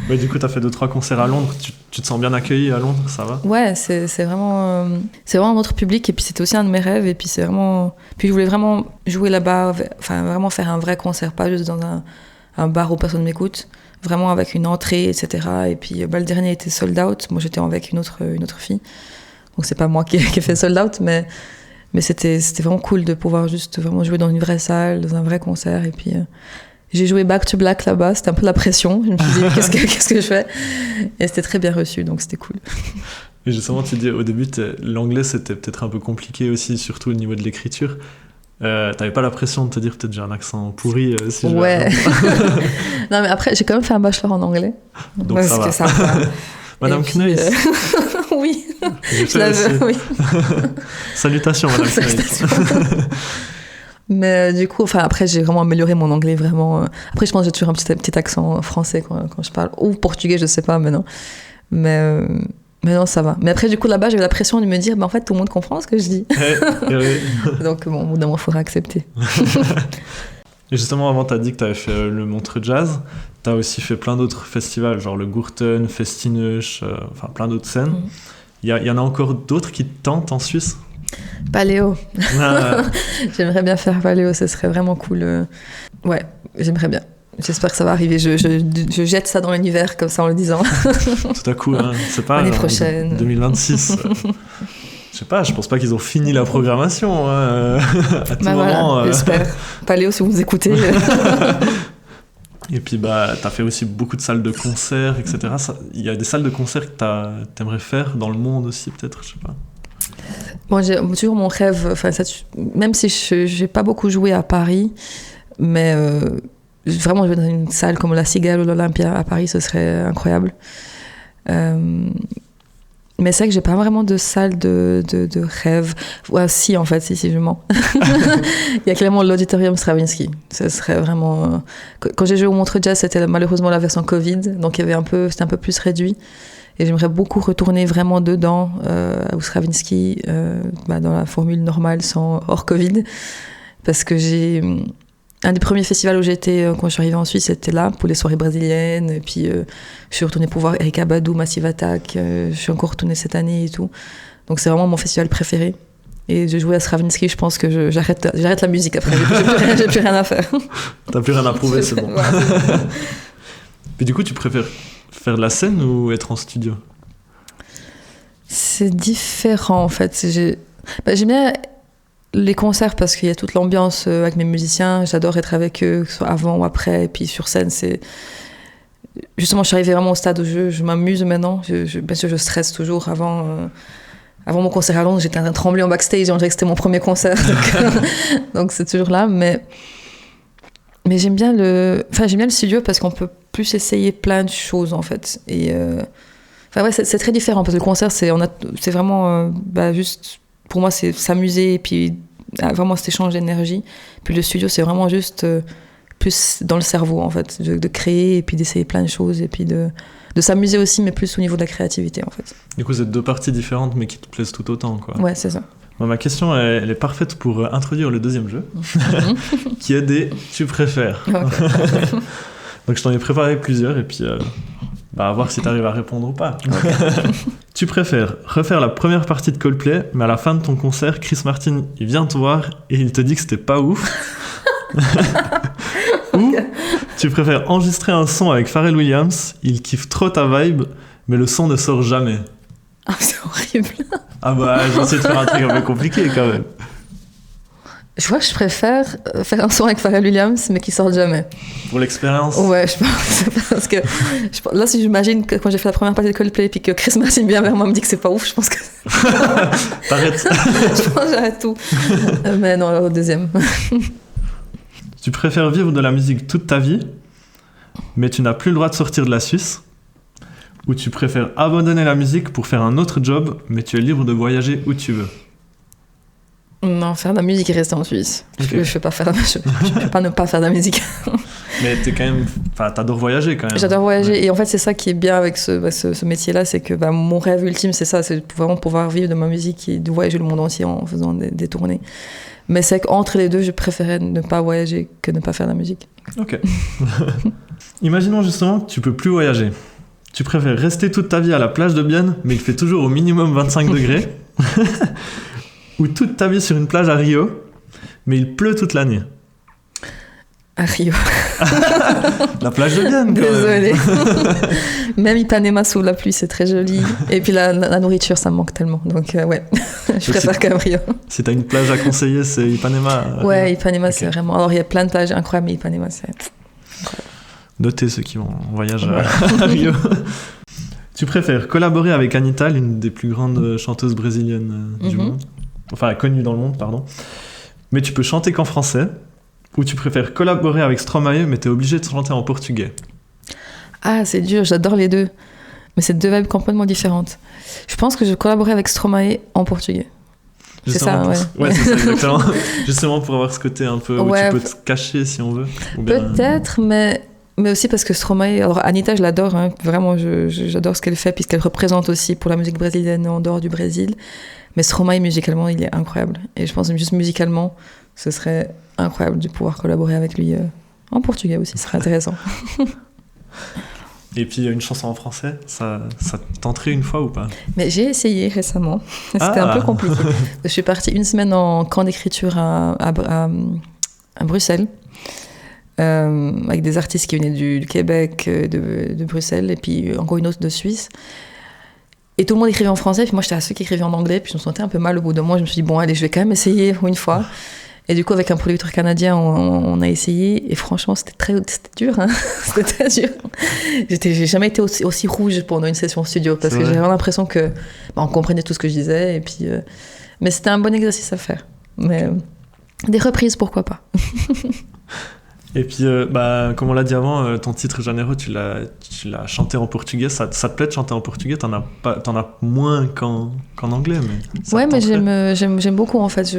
B: Ouais, du coup, tu as fait 2-3 concerts à Londres. Tu te sens bien accueilli à Londres, ça va?
A: Ouais, c'est vraiment un autre public. Et puis, c'était aussi un de mes rêves. Et puis, c'est vraiment. Puis, je voulais vraiment jouer là-bas, enfin, vraiment faire un vrai concert, pas juste dans un bar où personne m'écoute. Vraiment avec une entrée, etc. Et puis, le dernier était sold out. Moi, j'étais avec une autre fille. Donc, c'est pas moi qui ai fait sold out, mais c'était vraiment cool de pouvoir juste vraiment jouer dans une vraie salle, dans un vrai concert. Et puis, j'ai joué Back to Black là-bas. C'était un peu la pression. Je me suis dit, qu'est-ce que je fais? Et c'était très bien reçu, donc c'était cool.
B: Et justement, tu dis au début, l'anglais, c'était peut-être un peu compliqué aussi, surtout au niveau de l'écriture. T'avais pas la pression de te dire peut-être j'ai un accent pourri si
A: ouais. Non, mais après, j'ai quand même fait un bachelor en anglais.
B: Donc
A: parce
B: ça va.
A: Que ça va.
B: Madame Kneus.
A: Oui.
B: Je l'avais, oui. Salutations, Madame Kneus.
A: Mais du coup, après, j'ai vraiment amélioré mon anglais, vraiment. Après, je pense que j'ai toujours un petit accent français quand je parle. Ou portugais, je sais pas, mais non. Mais non, ça va. Mais après, du coup, là-bas, j'avais la pression de me dire, en fait, tout le monde comprend ce que je dis. Donc, bon, au bout d'un moment, il faudra accepter.
B: Et justement, avant, tu as dit que tu avais fait le Montreux Jazz. Tu as aussi fait plein d'autres festivals, genre le Gourten, Festineuch, enfin plein d'autres scènes. Il y en a encore d'autres qui te tentent en Suisse?
A: Paléo. J'aimerais bien faire Paléo, ce serait vraiment cool. Ouais, j'aimerais bien. J'espère que ça va arriver. Je jette ça dans l'univers comme ça en le disant.
B: Tout à coup, hein, c'est pas
A: l'année prochaine.
B: 2026. Je sais pas, je pense pas qu'ils ont fini la programmation. À tout moment.
A: Voilà, j'espère. Paléo, si vous nous écoutez.
B: Et puis, t'as fait aussi beaucoup de salles de concert, etc. Il y a des salles de concert que t'aimerais faire dans le monde aussi, peut-être, je sais pas.
A: Moi, j'ai toujours mon rêve, même si j'ai pas beaucoup joué à Paris, mais vraiment jouer dans une salle comme la Cigale ou l'Olympia à Paris, ce serait incroyable. Mais c'est vrai que j'ai pas vraiment de salle de rêve. Ouais, si, en fait, si, je mens. Il y a clairement l'auditorium Stravinsky. Ce serait vraiment... Quand j'ai joué au Montreux Jazz, c'était malheureusement la version Covid, donc c'était un peu plus réduit. Et j'aimerais beaucoup retourner vraiment dedans, au Stravinsky, dans la formule normale, hors Covid. Parce que un des premiers festivals où j'ai été quand je suis arrivée en Suisse, c'était là, pour les soirées brésiliennes. Et puis, je suis retournée pour voir Erykah Badu, Massive Attack. Je suis encore retournée cette année et tout. Donc, c'est vraiment mon festival préféré. Et de jouer à Stravinsky, je pense que j'arrête la musique après. J'ai plus rien à faire.
B: T'as plus rien à prouver, c'est bon. Puis du coup, tu préfères faire de la scène ou être en studio?
A: C'est différent, en fait. J'aime bien les concerts parce qu'il y a toute l'ambiance avec mes musiciens. J'adore être avec eux, que ce soit avant ou après. Et puis sur scène, justement, je suis arrivée vraiment au stade où je m'amuse maintenant. Bien sûr, je stresse toujours. Avant mon concert à Londres, j'étais en train de trembler en backstage. On dirait que c'était mon premier concert. Donc c'est toujours là. Mais j'aime bien le studio parce qu'on peut plus essayer plein de choses, en fait. Et c'est très différent parce que le concert, c'est vraiment juste... Pour moi, c'est s'amuser et puis vraiment cet échange d'énergie. Puis le studio, c'est vraiment juste plus dans le cerveau, en fait, de créer et puis d'essayer plein de choses et puis de s'amuser aussi, mais plus au niveau de la créativité, en fait.
B: Du coup, c'est deux parties différentes, mais qui te plaisent tout autant, quoi.
A: Ouais, c'est ça.
B: Ma question, elle est parfaite pour introduire le deuxième jeu, qui est des « tu préfères ». Okay. Donc, je t'en ai préparé plusieurs et puis... à voir si t'arrives à répondre ou pas. Okay. Tu préfères refaire la première partie de Coldplay, mais à la fin de ton concert, Chris Martin, il vient te voir et il te dit que c'était pas ouf. Ou tu préfères enregistrer un son avec Pharrell Williams, il kiffe trop ta vibe, mais le son ne sort jamais.
A: Ah, c'est horrible.
B: J'ai essayé de faire un truc un peu compliqué quand même.
A: Je crois que je préfère faire un son avec Pharrell Williams, mais qui sort jamais.
B: Pour l'expérience?
A: Ouais, je pense. Parce que là, si j'imagine que quand j'ai fait la première partie de Coldplay, puis que Chris Martin vient vers moi me dit que c'est pas ouf, je pense que...
B: T'arrêtes.
A: Je pense que j'arrête tout. Mais non, alors, au deuxième.
B: Tu préfères vivre de la musique toute ta vie, mais tu n'as plus le droit de sortir de la Suisse? Ou tu préfères abandonner la musique pour faire un autre job, mais tu es libre de voyager où tu veux?
A: Non, faire de la musique et rester en Suisse.
B: Okay.
A: Je peux pas faire, je peux pas ne pas faire de la musique.
B: Mais t'es quand même, enfin, t'adores voyager quand même.
A: J'adore voyager, et en fait c'est ça qui est bien avec ce métier-là, c'est que mon rêve ultime c'est ça, c'est vraiment pouvoir vivre de ma musique et de voyager le monde entier en faisant des tournées. Mais c'est qu'entre les deux, je préférais ne pas voyager que ne pas faire de la musique.
B: Ok. Imaginons justement que tu peux plus voyager. Tu préfères rester toute ta vie à la plage de Bienne, mais il fait toujours au minimum 25 degrés, ou toute ta vie sur une plage à Rio, mais il pleut toute l'année.
A: À Rio.
B: La plage de Bienne, quand
A: Désolée.
B: même.
A: Même Ipanema sous la pluie, c'est très joli. Et puis la nourriture, ça me manque tellement. Donc ouais, je préfère quand même Rio.
B: Si t'as une plage à conseiller, c'est Ipanema.
A: Ouais, Ipanema,
B: okay.
A: C'est vraiment... Alors il y a plein de plages incroyables, mais Ipanema, c'est incroyable.
B: Notez ceux qui vont en voyage à Rio. Tu préfères collaborer avec Anitta, l'une des plus grandes chanteuses brésiliennes du monde, enfin connues dans le monde, pardon, mais tu peux chanter qu'en français, ou tu préfères collaborer avec Stromae, mais t'es obligé de chanter en portugais?
A: Ah, c'est dur, j'adore les deux. Mais c'est deux vibes complètement différentes. Je pense que je collaborerai avec Stromae en portugais.
B: Justement
A: c'est ça,
B: ouais. Ouais, c'est ça, exactement. Justement pour avoir ce côté un peu où tu peux te cacher si on veut. Ou bien...
A: Peut-être, mais aussi parce que Stromae... Alors Anitta, je l'adore, hein. Vraiment, j'adore ce qu'elle fait, puisqu'elle représente aussi pour la musique brésilienne en dehors du Brésil. Mais Stromae, musicalement, il est incroyable. Et je pense que juste musicalement, ce serait incroyable de pouvoir collaborer avec lui en portugais aussi, ce serait intéressant.
B: Et puis une chanson en français, ça tenterait une fois ou pas? Mais
A: j'ai essayé récemment, c'était un peu compliqué. Je suis partie une semaine en camp d'écriture à Bruxelles, avec des artistes qui venaient du Québec, de Bruxelles, et puis encore une autre de Suisse. Et tout le monde écrivait en français, puis moi j'étais à ceux qui écrivaient en anglais, puis je me sentais un peu mal au bout d'un mois. Je me suis dit, bon allez, je vais quand même essayer une fois. Et du coup, avec un producteur canadien, on a essayé. Et franchement, c'était dur. Hein. C'était très dur. J'ai jamais été aussi rouge pendant une session studio. Parce que j'avais l'impression que on comprenait tout ce que je disais. Et puis, mais c'était un bon exercice à faire. Mais des reprises, pourquoi pas.
B: Et puis, comme on l'a dit avant, ton titre Janeiro, tu l'as chanté en portugais. Ça te plaît de chanter en portugais? T'en as moins qu'en anglais, mais
A: ouais, mais j'aime beaucoup en fait.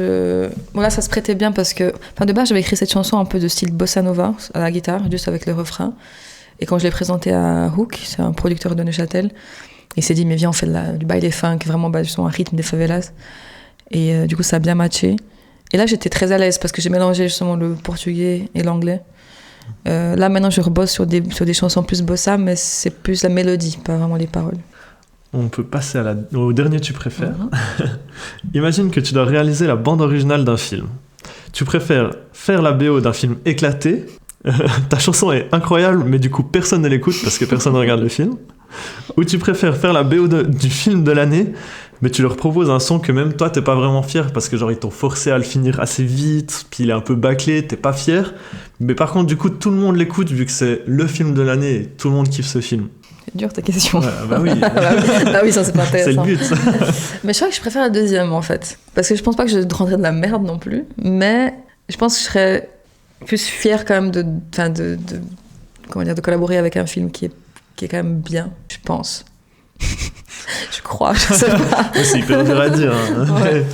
A: Là, ça se prêtait bien parce que, de base, j'avais écrit cette chanson un peu de style bossa nova à la guitare, juste avec le refrain. Et quand je l'ai présentée à Hook, c'est un producteur de Neuchâtel, il s'est dit mais viens, on fait du baile funk, vraiment sur un rythme des favelas. Et du coup, ça a bien matché. Et là, j'étais très à l'aise parce que j'ai mélangé justement le portugais et l'anglais. Là, maintenant, je rebosse sur des chansons plus bossa, mais c'est plus la mélodie, pas vraiment les paroles.
B: On peut passer au dernier tu préfères. Imagine que tu dois réaliser la bande originale d'un film. Tu préfères faire la BO d'un film éclaté. Ta chanson est incroyable, mais du coup, personne ne l'écoute parce que personne ne regarde le film. Ou tu préfères faire la BO du film de l'année, mais tu leur proposes un son que même toi t'es pas vraiment fier parce que genre ils t'ont forcé à le finir assez vite, puis il est un peu bâclé, t'es pas fier, mais par contre du coup tout le monde l'écoute vu que c'est le film de l'année et tout le monde kiffe ce film.
A: C'est dur ta question.
B: Ouais, bah oui.
A: Ah oui, ça c'est pas intéressant.
B: C'est le but.
A: Mais je crois que je préfère la deuxième en fait, parce que je pense pas que je rendrais de la merde non plus, mais je pense que je serais plus fière quand même de collaborer avec un film qui est quand même bien, je pense. Je crois, je sais pas.
B: C'est hyper dur à dire. Hein.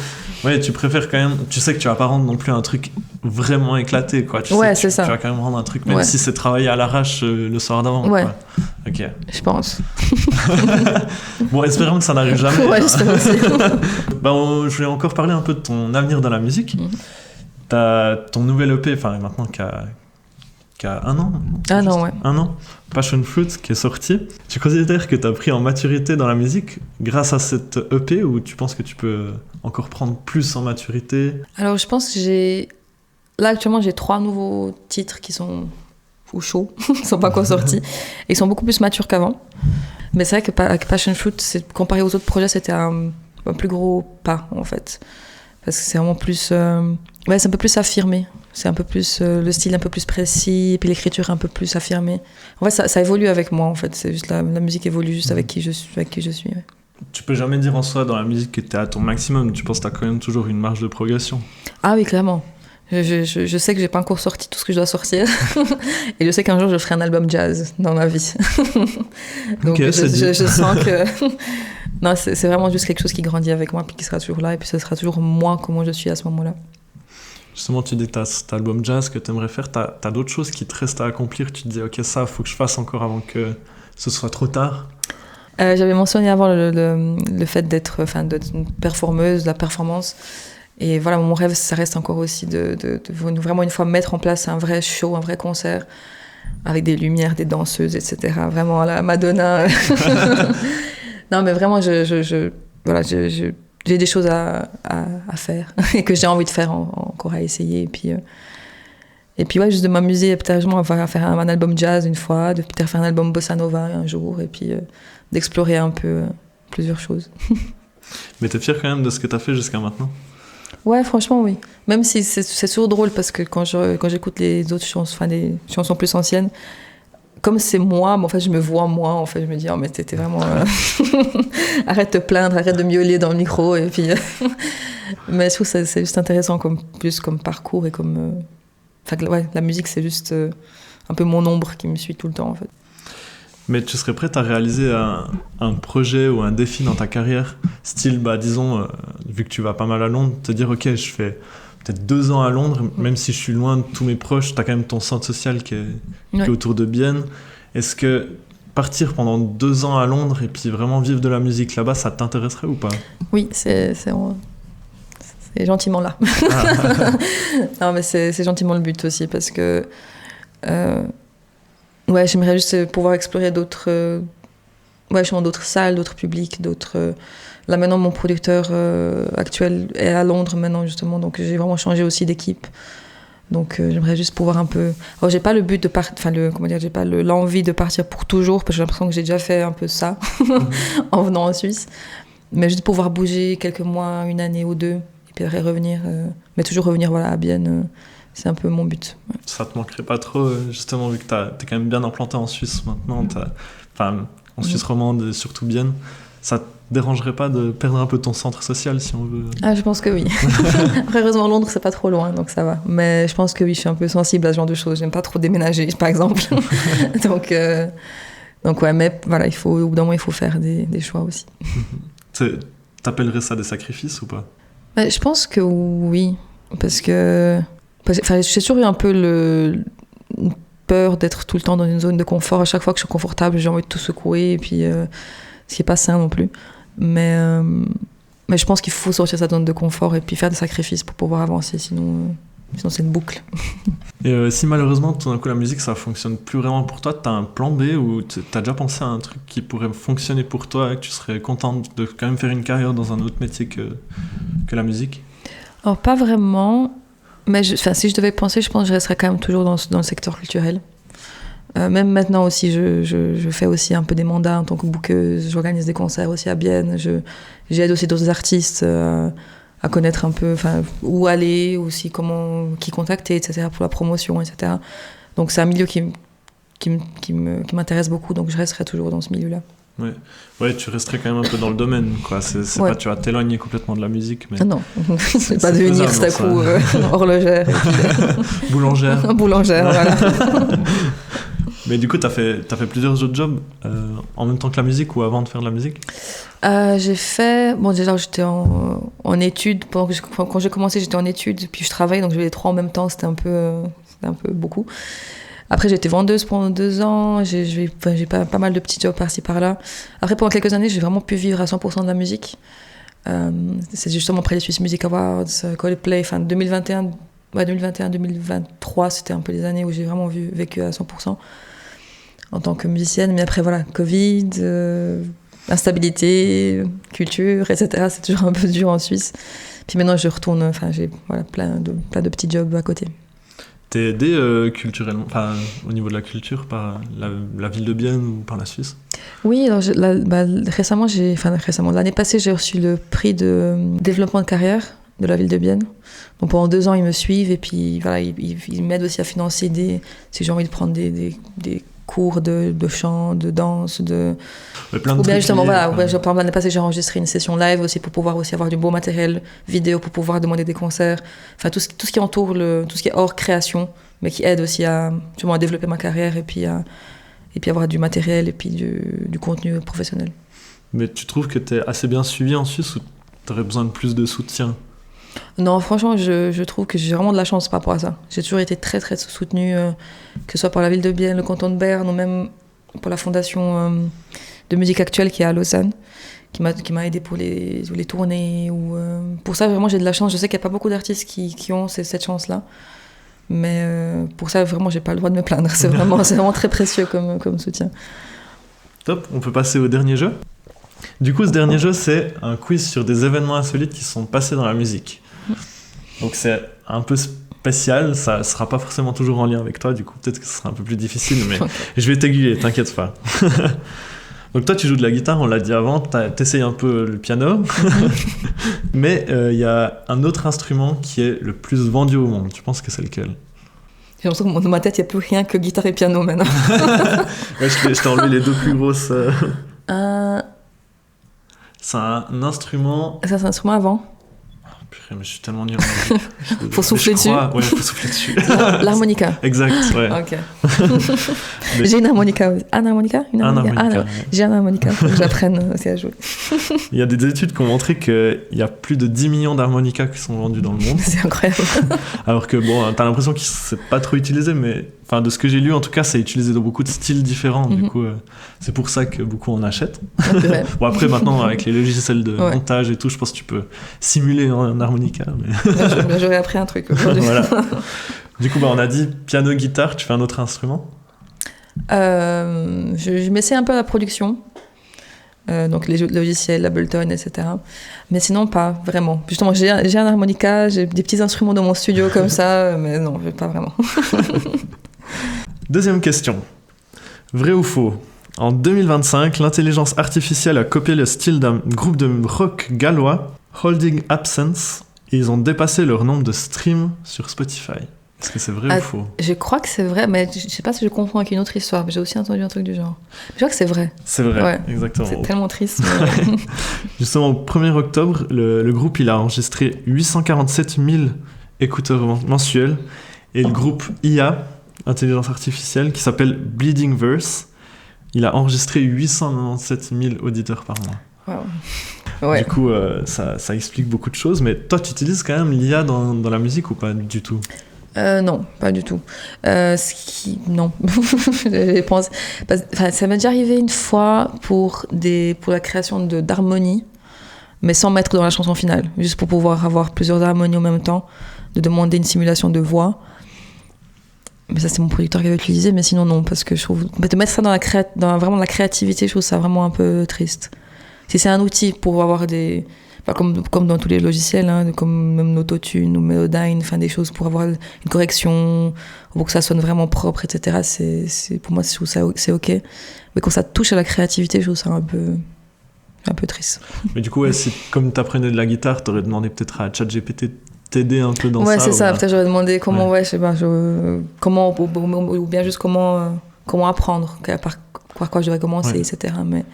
B: Ouais, tu préfères quand même. Tu sais que tu vas pas rendre non plus un truc vraiment éclaté, quoi. Tu sais ça. Tu vas quand même rendre un truc, même si c'est travaillé à l'arrache le soir d'avant.
A: Ouais.
B: Quoi. Ok.
A: Je pense.
B: Bon, espérons que ça n'arrive jamais.
A: Ouais, j'espère aussi.
B: Je voulais encore parler un peu de ton avenir dans la musique. T'as ton nouvel EP, enfin maintenant qui a un an.
A: Un an, ouais.
B: Un an. Passion Fruit qui est sorti. Tu considères que tu as pris en maturité dans la musique grâce à cette EP ou tu penses que tu peux encore prendre plus en maturité? Alors
A: je pense que là actuellement j'ai 3 nouveaux titres qui sont chauds, ils sont pas encore sortis et ils sont beaucoup plus matures qu'avant. Mais c'est vrai qu'avec Passion Fruit, comparé aux autres projets, c'était un plus gros pas en fait. Parce que c'est vraiment plus... c'est un peu plus affirmé. C'est un peu plus... le style un peu plus précis, et puis l'écriture un peu plus affirmée. En fait, ça évolue avec moi, en fait. C'est juste la musique évolue juste avec qui je suis. Ouais.
B: Tu peux jamais dire en soi dans la musique que t'es à ton maximum. Tu penses que t'as quand même toujours une marge de progression.
A: Ah oui, clairement. Je sais que j'ai pas encore sorti tout ce que je dois sortir. Et je sais qu'un jour, je ferai un album jazz dans ma vie. Donc,
B: okay,
A: je sens que... Non, c'est vraiment juste quelque chose qui grandit avec moi, puis qui sera toujours là, et puis ce sera toujours moi, comment je suis à ce moment-là.
B: Justement, tu dis que tu as cet album jazz que tu aimerais faire. Tu as d'autres choses qui te restent à accomplir. Tu te dis, ok, ça, il faut que je fasse encore avant que ce soit trop tard.
A: J'avais mentionné avant le fait d'être une performeuse, la performance. Et voilà, mon rêve, ça reste encore aussi de vraiment une fois mettre en place un vrai show, un vrai concert, avec des lumières, des danseuses, etc. Vraiment à la Madonna. Non, mais vraiment, voilà, j'ai des choses à faire et que j'ai envie de faire encore à essayer. Et puis ouais, juste de m'amuser peut-être à faire un album jazz une fois, de peut-être faire un album bossa nova un jour, et puis d'explorer un peu plusieurs choses.
B: Mais t'es fière quand même de ce que t'as fait jusqu'à maintenant?
A: Ouais, franchement, oui. Même si c'est toujours drôle, parce que quand j'écoute les autres chansons, les chansons plus anciennes, comme c'est moi, mais en fait, je me vois moi, en fait, je me dis, oh, mais t'étais vraiment... arrête de te plaindre, arrête de miauler dans le micro, et puis... Mais je trouve que c'est juste intéressant plus comme parcours et comme... ouais, la musique, c'est juste un peu mon ombre qui me suit tout le temps, en fait.
B: Mais tu serais prête à réaliser un projet ou un défi dans ta carrière, style, disons, vu que tu vas pas mal à Londres, te dire, ok, je fais peut-être 2 ans à Londres, même si je suis loin de tous mes proches, t'as quand même ton centre social qui est autour de Bienne. Est-ce que partir pendant 2 ans à Londres et puis vraiment vivre de la musique là-bas, ça t'intéresserait ou pas?
A: Oui, c'est gentiment là. Non, mais c'est gentiment le but aussi, parce que... ouais, j'aimerais juste pouvoir explorer d'autres salles, d'autres publics, Là, maintenant, mon producteur actuel est à Londres maintenant, justement, donc j'ai vraiment changé aussi d'équipe. Donc, j'aimerais juste pouvoir un peu... Alors, j'ai pas le but de j'ai pas l'envie de partir pour toujours, parce que j'ai l'impression que j'ai déjà fait un peu ça en venant en Suisse. Mais juste pouvoir bouger quelques mois, une année ou 2, et puis après revenir. Mais toujours revenir, voilà, à Bienne. C'est un peu mon but. Ouais.
B: Ça te manquerait pas trop, justement, vu que t'es quand même bien implanté en Suisse maintenant, en Suisse romande et surtout Bienne. Ça te dérangerait pas de perdre un peu ton centre social, si on veut?
A: Ah, je pense que oui. Après, heureusement, Londres, c'est pas trop loin, donc ça va. Mais je pense que oui, je suis un peu sensible à ce genre de choses. J'aime pas trop déménager, par exemple. donc ouais, mais voilà, au bout d'un moment, il faut faire des choix aussi.
B: T'appellerais ça des sacrifices ou pas?
A: Je pense que oui, parce que... j'ai toujours eu un peu une peur d'être tout le temps dans une zone de confort. À chaque fois que je suis confortable, j'ai envie de tout secouer, et puis ce qui n'est pas sain non plus. Mais je pense qu'il faut sortir de sa zone de confort et puis faire des sacrifices pour pouvoir avancer, sinon c'est une boucle.
B: Et si malheureusement, tout d'un coup, la musique, ça ne fonctionne plus vraiment pour toi, tu as un plan B ou tu as déjà pensé à un truc qui pourrait fonctionner pour toi et que tu serais contente de quand même faire une carrière dans un autre métier que la musique?
A: Alors, pas vraiment. Mais si je devais penser, je pense que je resterais quand même toujours dans le secteur culturel. Même maintenant aussi, je fais aussi un peu des mandats en tant que bookeuse. J'organise des concerts aussi à Bienne. J'aide aussi d'autres artistes à connaître un peu où aller, aussi qui contacter, etc., pour la promotion, etc. Donc c'est un milieu qui m'intéresse beaucoup, donc je resterai toujours dans ce milieu-là.
B: Ouais, tu resterais quand même un peu dans le domaine, quoi. C'est
A: ouais.
B: Pas tu vas t'éloigner complètement de la musique, mais...
A: Non, c'est pas devenir tout à coup horlogère.
B: Boulangère.
A: Boulangère, voilà.
B: Mais du coup, t'as fait plusieurs autres jobs en même temps que la musique ou avant de faire de la musique?
A: J'ai fait... Bon, déjà, j'étais en études. Quand j'ai commencé, j'étais en études, puis je travaillais, donc j'avais les 3 en même temps, c'était un peu beaucoup. Après, j'étais vendeuse pendant 2 ans, j'ai pas mal de petits jobs par-ci, par-là. Après, pendant quelques années, j'ai vraiment pu vivre à 100% de la musique. C'est justement après les Swiss Music Awards, Coldplay, 2021, 2023, c'était un peu les années où j'ai vraiment vécu à 100% en tant que musicienne. Mais après, voilà, Covid, instabilité, culture, etc. C'est toujours un peu dur en Suisse. Puis maintenant, je retourne, j'ai plein de petits jobs à côté.
B: T'es aidée culturellement, au niveau de la culture, par la ville de Bienne ou par la Suisse? Oui,
A: alors récemment, l'année passée, j'ai reçu le prix de développement de carrière de la ville de Bienne. Donc pendant 2 ans, ils me suivent et puis voilà, ils m'aident aussi à financer si j'ai envie de prendre des cours de chant, de danse,
B: plein de trucs.
A: Justement, l'année passée, j'ai enregistré une session live aussi pour pouvoir aussi avoir du beau matériel vidéo pour pouvoir demander des concerts. Tout ce qui entoure tout ce qui est hors création, mais qui aide aussi à développer ma carrière et puis avoir du matériel et puis du contenu professionnel.
B: Mais tu trouves que t'es assez bien suivi en Suisse ou t'aurais besoin de plus de soutien?
A: Non, franchement, je trouve que j'ai vraiment de la chance par rapport à ça. J'ai toujours été très, très soutenue, que ce soit par la ville de Bienne, le canton de Berne, ou même pour la fondation de musique actuelle qui est à Lausanne, qui m'a aidée pour les tournées. Pour ça, vraiment, j'ai de la chance. Je sais qu'il n'y a pas beaucoup d'artistes qui ont cette chance-là. Mais pour ça, vraiment, j'ai pas le droit de me plaindre. C'est vraiment très précieux comme soutien.
B: Top, on peut passer au dernier jeu. Du coup, ce dernier jeu, c'est un quiz sur des événements insolites qui sont passés dans la musique. Donc c'est un peu spécial, ça sera pas forcément toujours en lien avec toi, du coup peut-être que ce sera un peu plus difficile, mais je vais t'aiguiller, t'inquiète pas. Donc toi, tu joues de la guitare, on l'a dit avant, t'essayes un peu le piano, mais il y a un autre instrument qui est le plus vendu au monde. Tu penses que c'est lequel?
A: J'ai l'impression que dans ma tête, il n'y a plus rien que guitare et piano maintenant.
B: Ouais, je t'ai enlevé les deux plus grosses. C'est un instrument...
A: Ça, c'est un instrument avant.
B: Purée, mais je suis tellement nul en musique.
A: Faut souffler dessus.
B: Ouais, faut souffler dessus.
A: L'harmonica.
B: Exact, ouais.
A: Ok. J'ai une harmonica aussi. Un harmonica? Une harmonica.
B: Ouais.
A: J'ai un harmonica, faut que j'apprenne aussi à jouer.
B: Il y a des études qui ont montré qu'il y a plus de 10 millions d'harmonicas qui sont vendus dans le monde.
A: C'est incroyable.
B: Alors que bon, t'as l'impression que c'est pas trop utilisé, mais enfin, de ce que j'ai lu, en tout cas, c'est utilisé dans beaucoup de styles différents. Du coup, c'est pour ça que beaucoup en achètent. Bon, après, maintenant, avec les logiciels de montage et tout, je pense que tu peux simuler un harmonica. Mais...
A: J'aurais appris un truc.
B: Voilà. Du coup, on a dit piano, guitare, tu fais un autre instrument?
A: Je m'essaie un peu à la production. Donc les logiciels, Ableton, etc. Mais sinon, pas vraiment. Justement, j'ai un harmonica, j'ai des petits instruments dans mon studio comme ça, mais non, pas vraiment.
B: Deuxième question. Vrai ou faux? En 2025, l'intelligence artificielle a copié le style d'un groupe de rock gallois, Holding Absence, et ils ont dépassé leur nombre de streams sur Spotify. Est-ce que c'est vrai ou faux? Je
A: crois que c'est vrai, mais je sais pas si je confonds avec une autre histoire, mais j'ai aussi entendu un truc du genre. Je crois que c'est vrai.
B: C'est vrai, ouais. Exactement.
A: C'est tellement triste.
B: Mais... Justement, au 1er octobre, le groupe il a enregistré 847 000 écouteurs mensuels, et le groupe IA, intelligence artificielle, qui s'appelle Bleeding Verse, il a enregistré 897 000 auditeurs par mois.
A: Wow. Ouais.
B: Du coup, ça explique beaucoup de choses, mais toi, tu utilises quand même l'IA dans la musique ou pas du tout?
A: Non, pas du tout. Non, je pense. Ça m'est déjà arrivé une fois pour la création d'harmonies, mais sans mettre dans la chanson finale, juste pour pouvoir avoir plusieurs harmonies en même temps, de demander une simulation de voix. Mais ça, c'est mon producteur qui avait utilisé, mais sinon, non, parce que je trouve. De mettre ça dans vraiment la créativité, je trouve ça vraiment un peu triste. Si c'est un outil pour avoir des. Enfin, comme dans tous les logiciels, hein, comme même Autotune ou Melodyne, enfin, des choses pour avoir une correction, pour que ça sonne vraiment propre, etc. Pour moi, je trouve ça c'est OK. Mais quand ça touche à la créativité, je trouve ça un peu triste.
B: Mais du coup, si comme tu apprenais de la guitare, tu aurais demandé peut-être à ChatGPT t'aider un peu dans ça.
A: Ouais, c'est ça. Peut-être j'aurais demandé comment, je sais pas, comment, ou bien juste comment apprendre, par quoi je devrais commencer, etc. Mais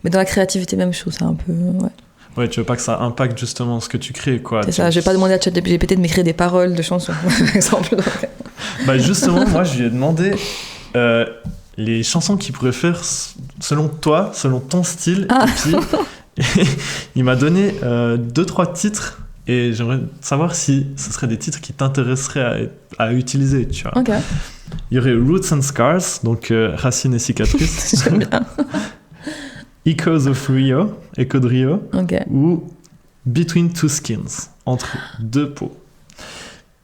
A: dans la créativité même, je trouve ça un peu...
B: Ouais, tu veux pas que ça impacte justement ce que tu crées, quoi.
A: C'est ça, je vais pas demander à ChatGPT de m'écrire des paroles de chansons, par exemple.
B: Bah justement, moi, je lui ai demandé les chansons qu'il pourrait faire selon toi, selon ton style. Ah. Et puis, il m'a donné 2-3 titres, et j'aimerais savoir si ce seraient des titres qui t'intéresseraient à utiliser, tu vois.
A: Ok.
B: Il y aurait Roots and Scars, donc Racines et cicatrices.
A: J'aime bien.
B: Echoes of Rio, Écho de Rio, ou Between Two Skins, entre deux peaux.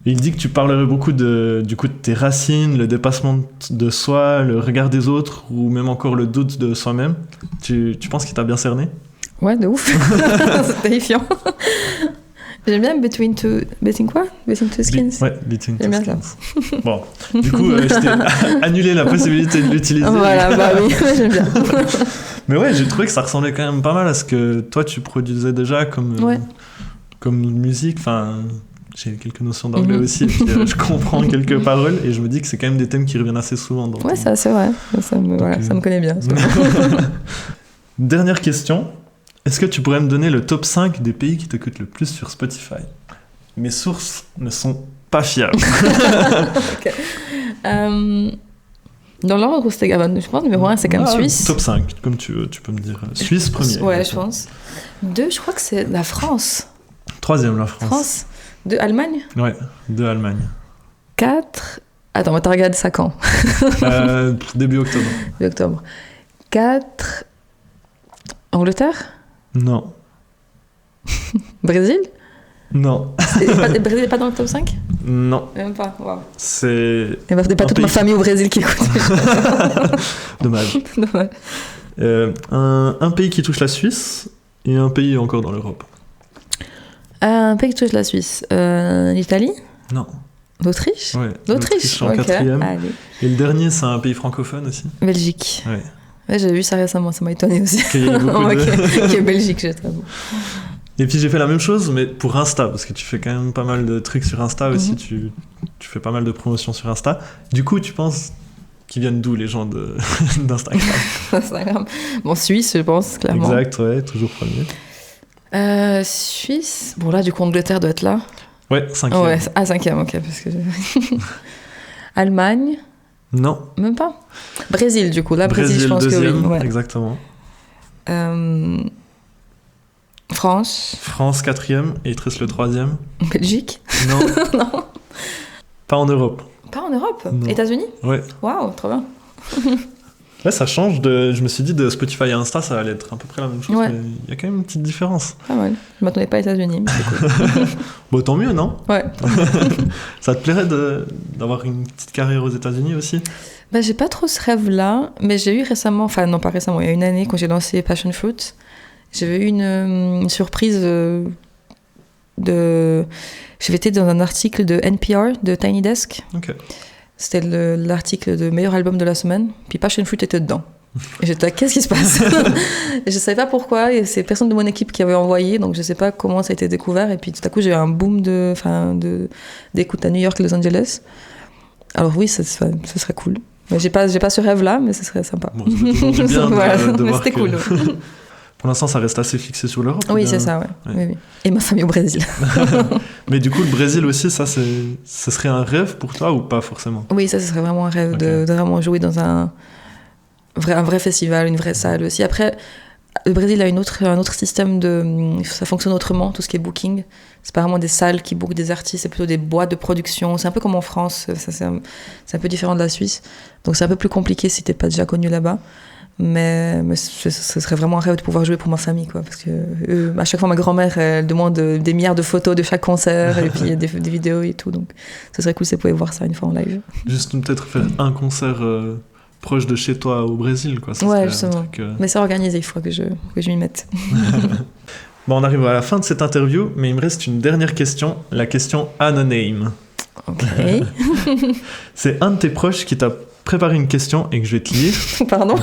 B: Et il dit que tu parlerais beaucoup du coup de tes racines, le dépassement de soi, le regard des autres, ou même encore le doute de soi-même. Tu penses qu'il t'a bien cerné?
A: Ouais, de ouf. C'est terrifiant. J'aime bien Between Two Skins.
B: Ouais, Between Two Skins. Bon, du coup, je t'ai annulé la possibilité de l'utiliser.
A: Voilà, bah oui, j'aime bien.
B: Mais ouais, j'ai trouvé que ça ressemblait quand même pas mal à ce que toi tu produisais déjà comme musique. Enfin, j'ai quelques notions d'anglais aussi, et puis je comprends quelques paroles, et je me dis que c'est quand même des thèmes qui reviennent assez souvent.
A: Ouais, ça c'est vrai. Ça me connaît bien.
B: Dernière question. Est-ce que tu pourrais me donner le top 5 des pays qui t'écoutent le plus sur Spotify? Mes sources ne sont pas fiables.
A: Okay. Dans l'ordre, c'était, je pense, numéro 1, c'est quand même Suisse.
B: Top 5, comme tu veux, tu peux me dire. Suisse, premier.
A: Ouais, je pense. 2, je crois que c'est la France.
B: 3e, la France.
A: France. 2, Allemagne.
B: Ouais, 2, Allemagne.
A: 4. Attends, t'as regardé ça quand?
B: Début octobre.
A: Début octobre. 4. Angleterre.
B: Non.
A: Brésil.
B: Non.
A: Le Brésil n'est pas dans le top 5?
B: Non.
A: Même pas, wow.
B: C'est...
A: Il n'y a pas toute ma famille au Brésil qui écoute.
B: Dommage.
A: Dommage.
B: Un pays qui touche la Suisse et un pays encore dans l'Europe.
A: Un pays qui touche la Suisse. L'Italie?
B: Non.
A: L'Autriche?
B: Ouais,
A: L'Autriche,
B: en
A: ok.
B: 4e.
A: Allez.
B: Et le dernier, c'est un pays francophone aussi.
A: Belgique.
B: Ouais.
A: Ouais, j'ai vu ça récemment, ça m'a étonné aussi.
B: Qu'il y ait beaucoup de...
A: Ok, Belgique, j'ai très beau.
B: Et puis j'ai fait la même chose, mais pour Insta, parce que tu fais quand même pas mal de trucs sur Insta aussi, tu fais pas mal de promotions sur Insta. Du coup, tu penses qu'ils viennent d'où les gens d'Instagram?
A: Instagram. Bon, Suisse, je pense, clairement.
B: Exact, ouais, toujours premier.
A: Suisse. Bon, là, du coup, Angleterre doit être là.
B: Ouais, 5e.
A: Ouais, 5e, ok. Parce que Allemagne.
B: Non.
A: Même pas. Brésil, du coup. Là, Brésil, je pense
B: deuxième,
A: que oui. Ouais.
B: Exactement.
A: France.
B: France, 4e, et il te reste le 3e.
A: Belgique.
B: Non.
A: Non.
B: Pas en Europe.
A: Pas en Europe.
B: Non.
A: États-Unis.
B: Ouais.
A: Waouh, trop bien.
B: Ouais, ça change de... Je me suis dit, de Spotify à Insta, ça allait être à peu près la même chose,
A: Ouais.
B: mais il y a quand même une petite différence.
A: Pas mal. Je m'attendais pas aux États-Unis, mais c'est cool.
B: Bon, tant mieux, non?
A: Ouais.
B: Ça te plairait d'avoir une petite carrière aux États-Unis aussi?
A: Bah, j'ai pas trop ce rêve-là, mais j'ai eu récemment, enfin non pas récemment, il y a une année quand j'ai lancé Passion Fruit, j'avais eu une surprise J'avais été dans un article de NPR, de Tiny Desk.
B: Ok.
A: C'était l'article de meilleur album de la semaine, puis Passion Fruit était dedans. Et j'étais là, qu'est-ce qui se passe? Et je savais pas pourquoi, et c'est personne de mon équipe qui avait envoyé, donc je sais pas comment ça a été découvert, et puis tout à coup j'ai eu un boom d'écoute à New York et Los Angeles. Alors oui, ce serait cool. Mais j'ai pas ce rêve-là, mais ce serait sympa.
B: Bon, ça fait toujours du bien
A: voilà,
B: de
A: mais
B: voir
A: c'était
B: que...
A: cool.
B: Pour l'instant, ça reste assez fixé sur l'Europe.
A: Oui, c'est ça, ouais.
B: Ouais.
A: Oui. Et ma famille au Brésil.
B: Mais du coup, le Brésil aussi, ça, ce serait un rêve pour toi ou pas forcément?
A: Oui, ça, ce serait vraiment un rêve de vraiment jouer dans un vrai festival, une vraie salle aussi. Après, le Brésil a un autre système ça fonctionne autrement, tout ce qui est booking. C'est pas vraiment des salles qui bookent des artistes, c'est plutôt des boîtes de production. C'est un peu comme en France, c'est un peu différent de la Suisse. Donc c'est un peu plus compliqué si t'es pas déjà connu là-bas. Mais ce serait vraiment un rêve de pouvoir jouer pour ma famille, quoi. Parce que à chaque fois, ma grand-mère, elle demande des milliards de photos de chaque concert, et puis des vidéos et tout. Donc ce serait cool si vous pouvez voir ça une fois en live.
B: Juste peut-être faire un concert proche de chez toi au Brésil, quoi. Ça
A: ouais,
B: serait
A: justement.
B: un truc,
A: Mais c'est organisé, il faut que je m'y mette.
B: Bon, on arrive à la fin de cette interview, mais il me reste une dernière question, la question Anoname.
A: Ok.
B: C'est un de tes proches qui t'a préparé une question et que je vais te lire.
A: Pardon?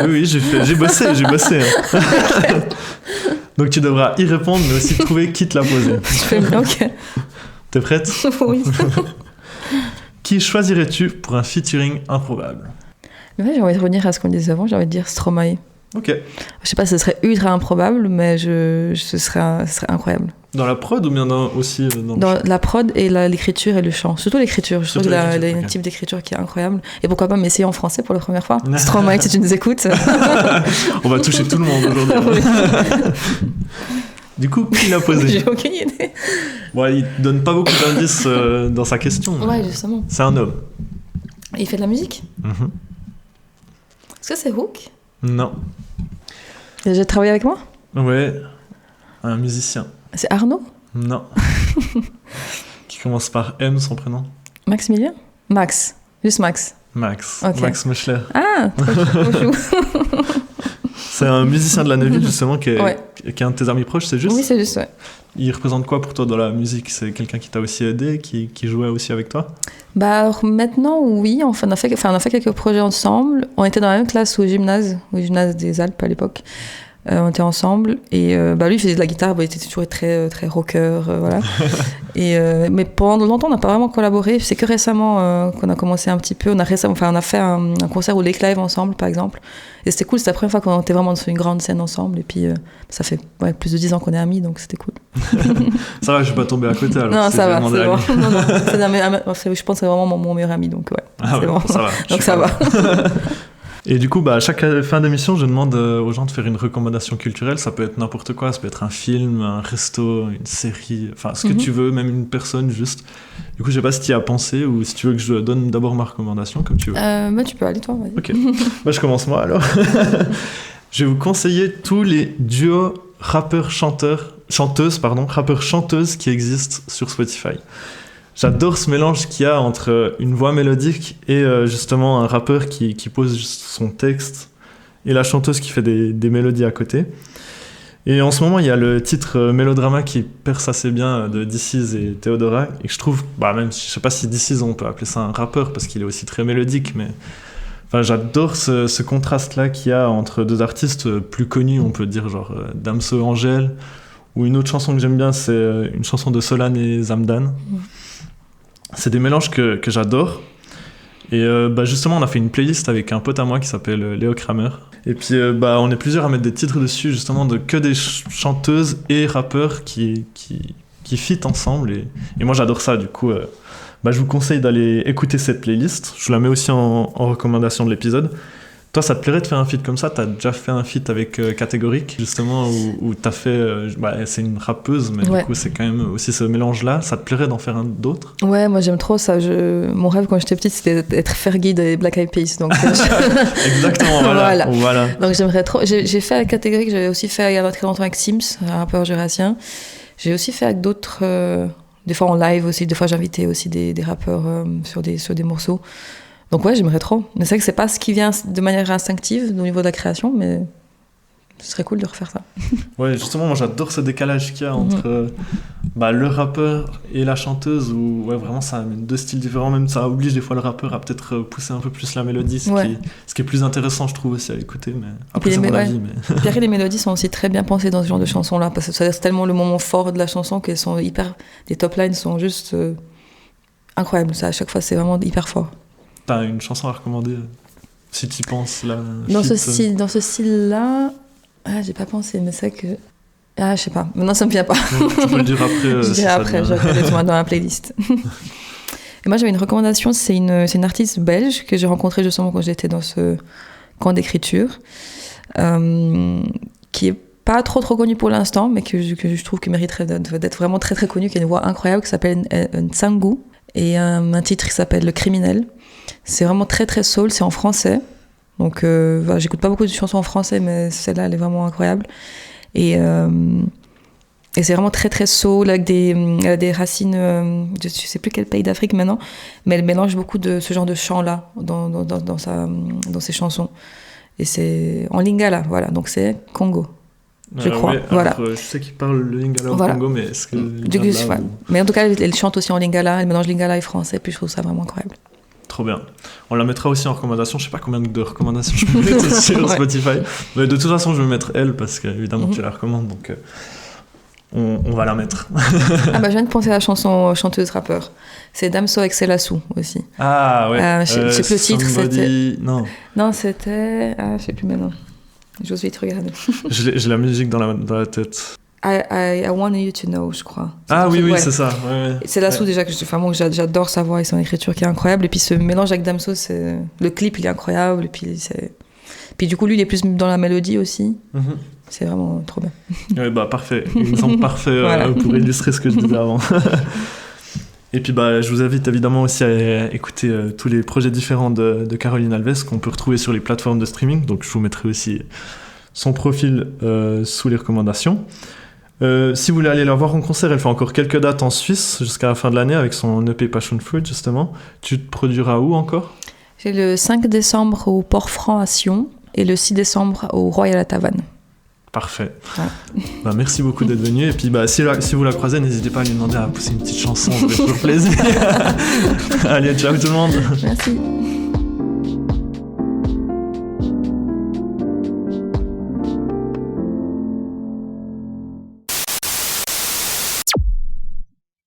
B: Oui, j'ai bossé. Hein. Donc tu devras y répondre, mais aussi trouver qui te l'a posé.
A: Ok.
B: T'es prête?
A: Oui.
B: Qui choisirais-tu pour un featuring improbable?
A: Mais ouais, j'ai envie de revenir à ce qu'on disait avant, j'ai envie de dire Stromae.
B: Ok.
A: Je sais pas, ce serait ultra improbable, mais ce serait incroyable.
B: Dans la prod ou bien aussi
A: dans la prod et l'écriture et le chant. Surtout l'écriture. Je trouve qu'il y a un type d'écriture qui est incroyable. Et pourquoi pas m'essayer en français pour la première fois? Stromae, si tu nous écoutes.
B: On va toucher tout le monde aujourd'hui. Du coup, qui l'a posé?
A: J'ai aucune idée.
B: Bon, il donne pas beaucoup d'indices dans sa question.
A: Ouais, justement.
B: C'est un homme.
A: Il fait de la musique?
B: Mm-hmm.
A: Est-ce que c'est Hook?
B: Non.
A: Il a déjà travaillé avec moi?
B: Ouais, un musicien.
A: C'est Arnaud?
B: Non. Qui commence par M, son prénom?
A: Maximilien? Max. Juste Max.
B: Max.
A: Okay.
B: Max Mechler.
A: Ah, trop chou.
B: C'est un musicien de la Neuville, justement, qui est un de tes amis proches, c'est juste?
A: Oui, c'est juste, ouais.
B: Il représente quoi pour toi dans la musique? C'est quelqu'un qui t'a aussi aidé, qui jouait aussi avec toi?
A: Bah, maintenant, oui. On a fait quelques projets ensemble. On était dans la même classe au gymnase des Alpes à l'époque. On était ensemble et lui il faisait de la guitare, il était toujours très très rocker, voilà. Mais pendant longtemps on n'a pas vraiment collaboré. C'est que récemment qu'on a commencé un petit peu. On a fait un concert au Lake Live ensemble par exemple. Et c'était cool. C'était la première fois qu'on était vraiment sur une grande scène ensemble. Et puis ça fait plus de 10 ans qu'on est amis, donc c'était cool.
B: Ça va, je suis pas tombé à côté alors.
A: Non, ça va, c'est bon. Je pense que c'est vraiment mon meilleur ami, donc ouais.
B: Ah ouais,
A: bon.
B: ça va.
A: Donc ça va.
B: Et du coup, à chaque fin d'émission, je demande aux gens de faire une recommandation culturelle. Ça peut être n'importe quoi, ça peut être un film, un resto, une série, enfin ce que tu veux, même une personne juste. Du coup, je sais pas si tu y as pensé ou si tu veux que je donne d'abord ma recommandation, comme tu veux.
A: Tu peux aller toi, vas-y.
B: Ok, je commence moi alors. Je vais vous conseiller tous les duos rappeurs-chanteuses qui existent sur Spotify. J'adore ce mélange qu'il y a entre une voix mélodique et justement un rappeur qui pose juste son texte et la chanteuse qui fait des mélodies à côté. Et en ce moment, il y a le titre Mélodrama qui perce assez bien de DC's et Theodora, et que je trouve, même je sais pas si DC's on peut appeler ça un rappeur parce qu'il est aussi très mélodique, mais enfin, j'adore ce contraste-là qu'il y a entre deux artistes plus connus, on peut dire genre Damso et Angèle, ou une autre chanson que j'aime bien, c'est une chanson de Solane et Zamdan. C'est des mélanges que j'adore. Et justement, on a fait une playlist avec un pote à moi qui s'appelle Léo Kramer. Et puis, on est plusieurs à mettre des titres dessus, justement, que des chanteuses et rappeurs qui fit ensemble. Et moi, j'adore ça. Du coup, je vous conseille d'aller écouter cette playlist. Je vous la mets aussi en recommandation de l'épisode. Toi, ça te plairait de faire un feat comme ça? T'as déjà fait un feat avec Catégorique, justement, où t'as fait... c'est une rappeuse, mais du coup, c'est quand même aussi ce mélange-là. Ça te plairait d'en faire un d'autre? Ouais,
A: moi, j'aime trop ça. Mon rêve, quand j'étais petite, c'était d'être Fergie des Black Eyed Peas. Donc,
B: exactement, voilà.
A: Donc, j'aimerais trop... J'ai fait avec Catégorique, j'avais aussi fait il y a très longtemps avec Sims, un rappeur jurassien. J'ai aussi fait avec d'autres... des fois en live aussi, des fois j'invitais aussi des rappeurs sur des morceaux. Donc ouais, j'aimerais trop. Mais c'est vrai que c'est pas ce qui vient de manière instinctive au niveau de la création, mais ce serait cool de refaire ça.
B: Ouais, justement, moi j'adore ce décalage qu'il y a entre le rappeur et la chanteuse, où vraiment ça amène deux styles différents, même ça oblige des fois le rappeur à peut-être pousser un peu plus la mélodie, ce qui est plus intéressant je trouve aussi à écouter, mais après c'est mon avis. Mais...
A: Puis les mélodies sont aussi très bien pensées dans ce genre de chansons-là, parce que c'est tellement le moment fort de la chanson qu'elles sont hyper... Les top lines sont juste incroyables, ça, à chaque fois c'est vraiment hyper fort.
B: T'as une chanson à recommander si tu y penses là?
A: Dans ce style-là, j'ai pas pensé, mais c'est que... je sais pas. Maintenant, ça me vient pas.
B: Tu peux le dire après.
A: Je dirai après, je vais dans la playlist. Et moi, j'avais une recommandation, c'est une artiste belge que j'ai rencontrée justement quand j'étais dans ce camp d'écriture, qui est pas trop connue pour l'instant, mais que je trouve qu'il mériterait d'être vraiment très très connue, qui a une voix incroyable, qui s'appelle Nsangu, et un titre qui s'appelle Le Criminel. C'est vraiment très très soul, c'est en français. Donc j'écoute pas beaucoup de chansons en français, mais celle-là elle est vraiment incroyable. Et c'est vraiment très très soul, avec des racines, je sais plus quel pays d'Afrique maintenant, mais elle mélange beaucoup de ce genre de chants-là dans ses chansons. Et c'est en lingala, voilà, donc c'est Congo. Je crois. Voilà.
B: Je sais qu'il parle le lingala au Congo, mais est-ce que
A: mais en tout cas, elle chante aussi en lingala, elle mélange lingala et français, puis je trouve ça vraiment incroyable.
B: Trop bien. On la mettra aussi en recommandation. Je sais pas combien de recommandations je peux mettre sur Spotify. Mais de toute façon, je vais mettre elle parce qu'évidemment, tu la recommandes. Donc, on va la mettre.
A: Je viens de penser à la chanson chanteuse rappeur. C'est Damso avec Selassou aussi.
B: Ah ouais.
A: Je sais plus le titre.
B: C'était...
A: Non, c'était... je sais plus maintenant. J'ose vite regarder.
B: J'ai la musique dans la tête.
A: I want you to know, je crois.
B: Oui, c'est ça. Ouais.
A: C'est Lassou déjà moi j'adore sa voix et son écriture qui est incroyable. Et puis ce mélange avec Damso, le clip il est incroyable. Et puis du coup lui il est plus dans la mélodie aussi. C'est vraiment trop bien.
B: Parfait. Il me semble parfait pour illustrer ce que je disais avant. Et puis je vous invite évidemment aussi à écouter tous les projets différents de Caroline Alves qu'on peut retrouver sur les plateformes de streaming. Donc je vous mettrai aussi son profil sous les recommandations. Si vous voulez aller la voir en concert, elle fait encore quelques dates en Suisse jusqu'à la fin de l'année avec son EP Passion Fruit justement. Tu te produiras où encore?
A: J'ai le 5 décembre au Port-Franc à Sion et le 6 décembre au Royal à Tavannes.
B: Parfait. Ouais. Merci beaucoup d'être venu. Et puis si vous la croisez, n'hésitez pas à lui demander à pousser une petite chanson, ça fait toujours plaisir. Allez, ciao tout le monde.
A: Merci.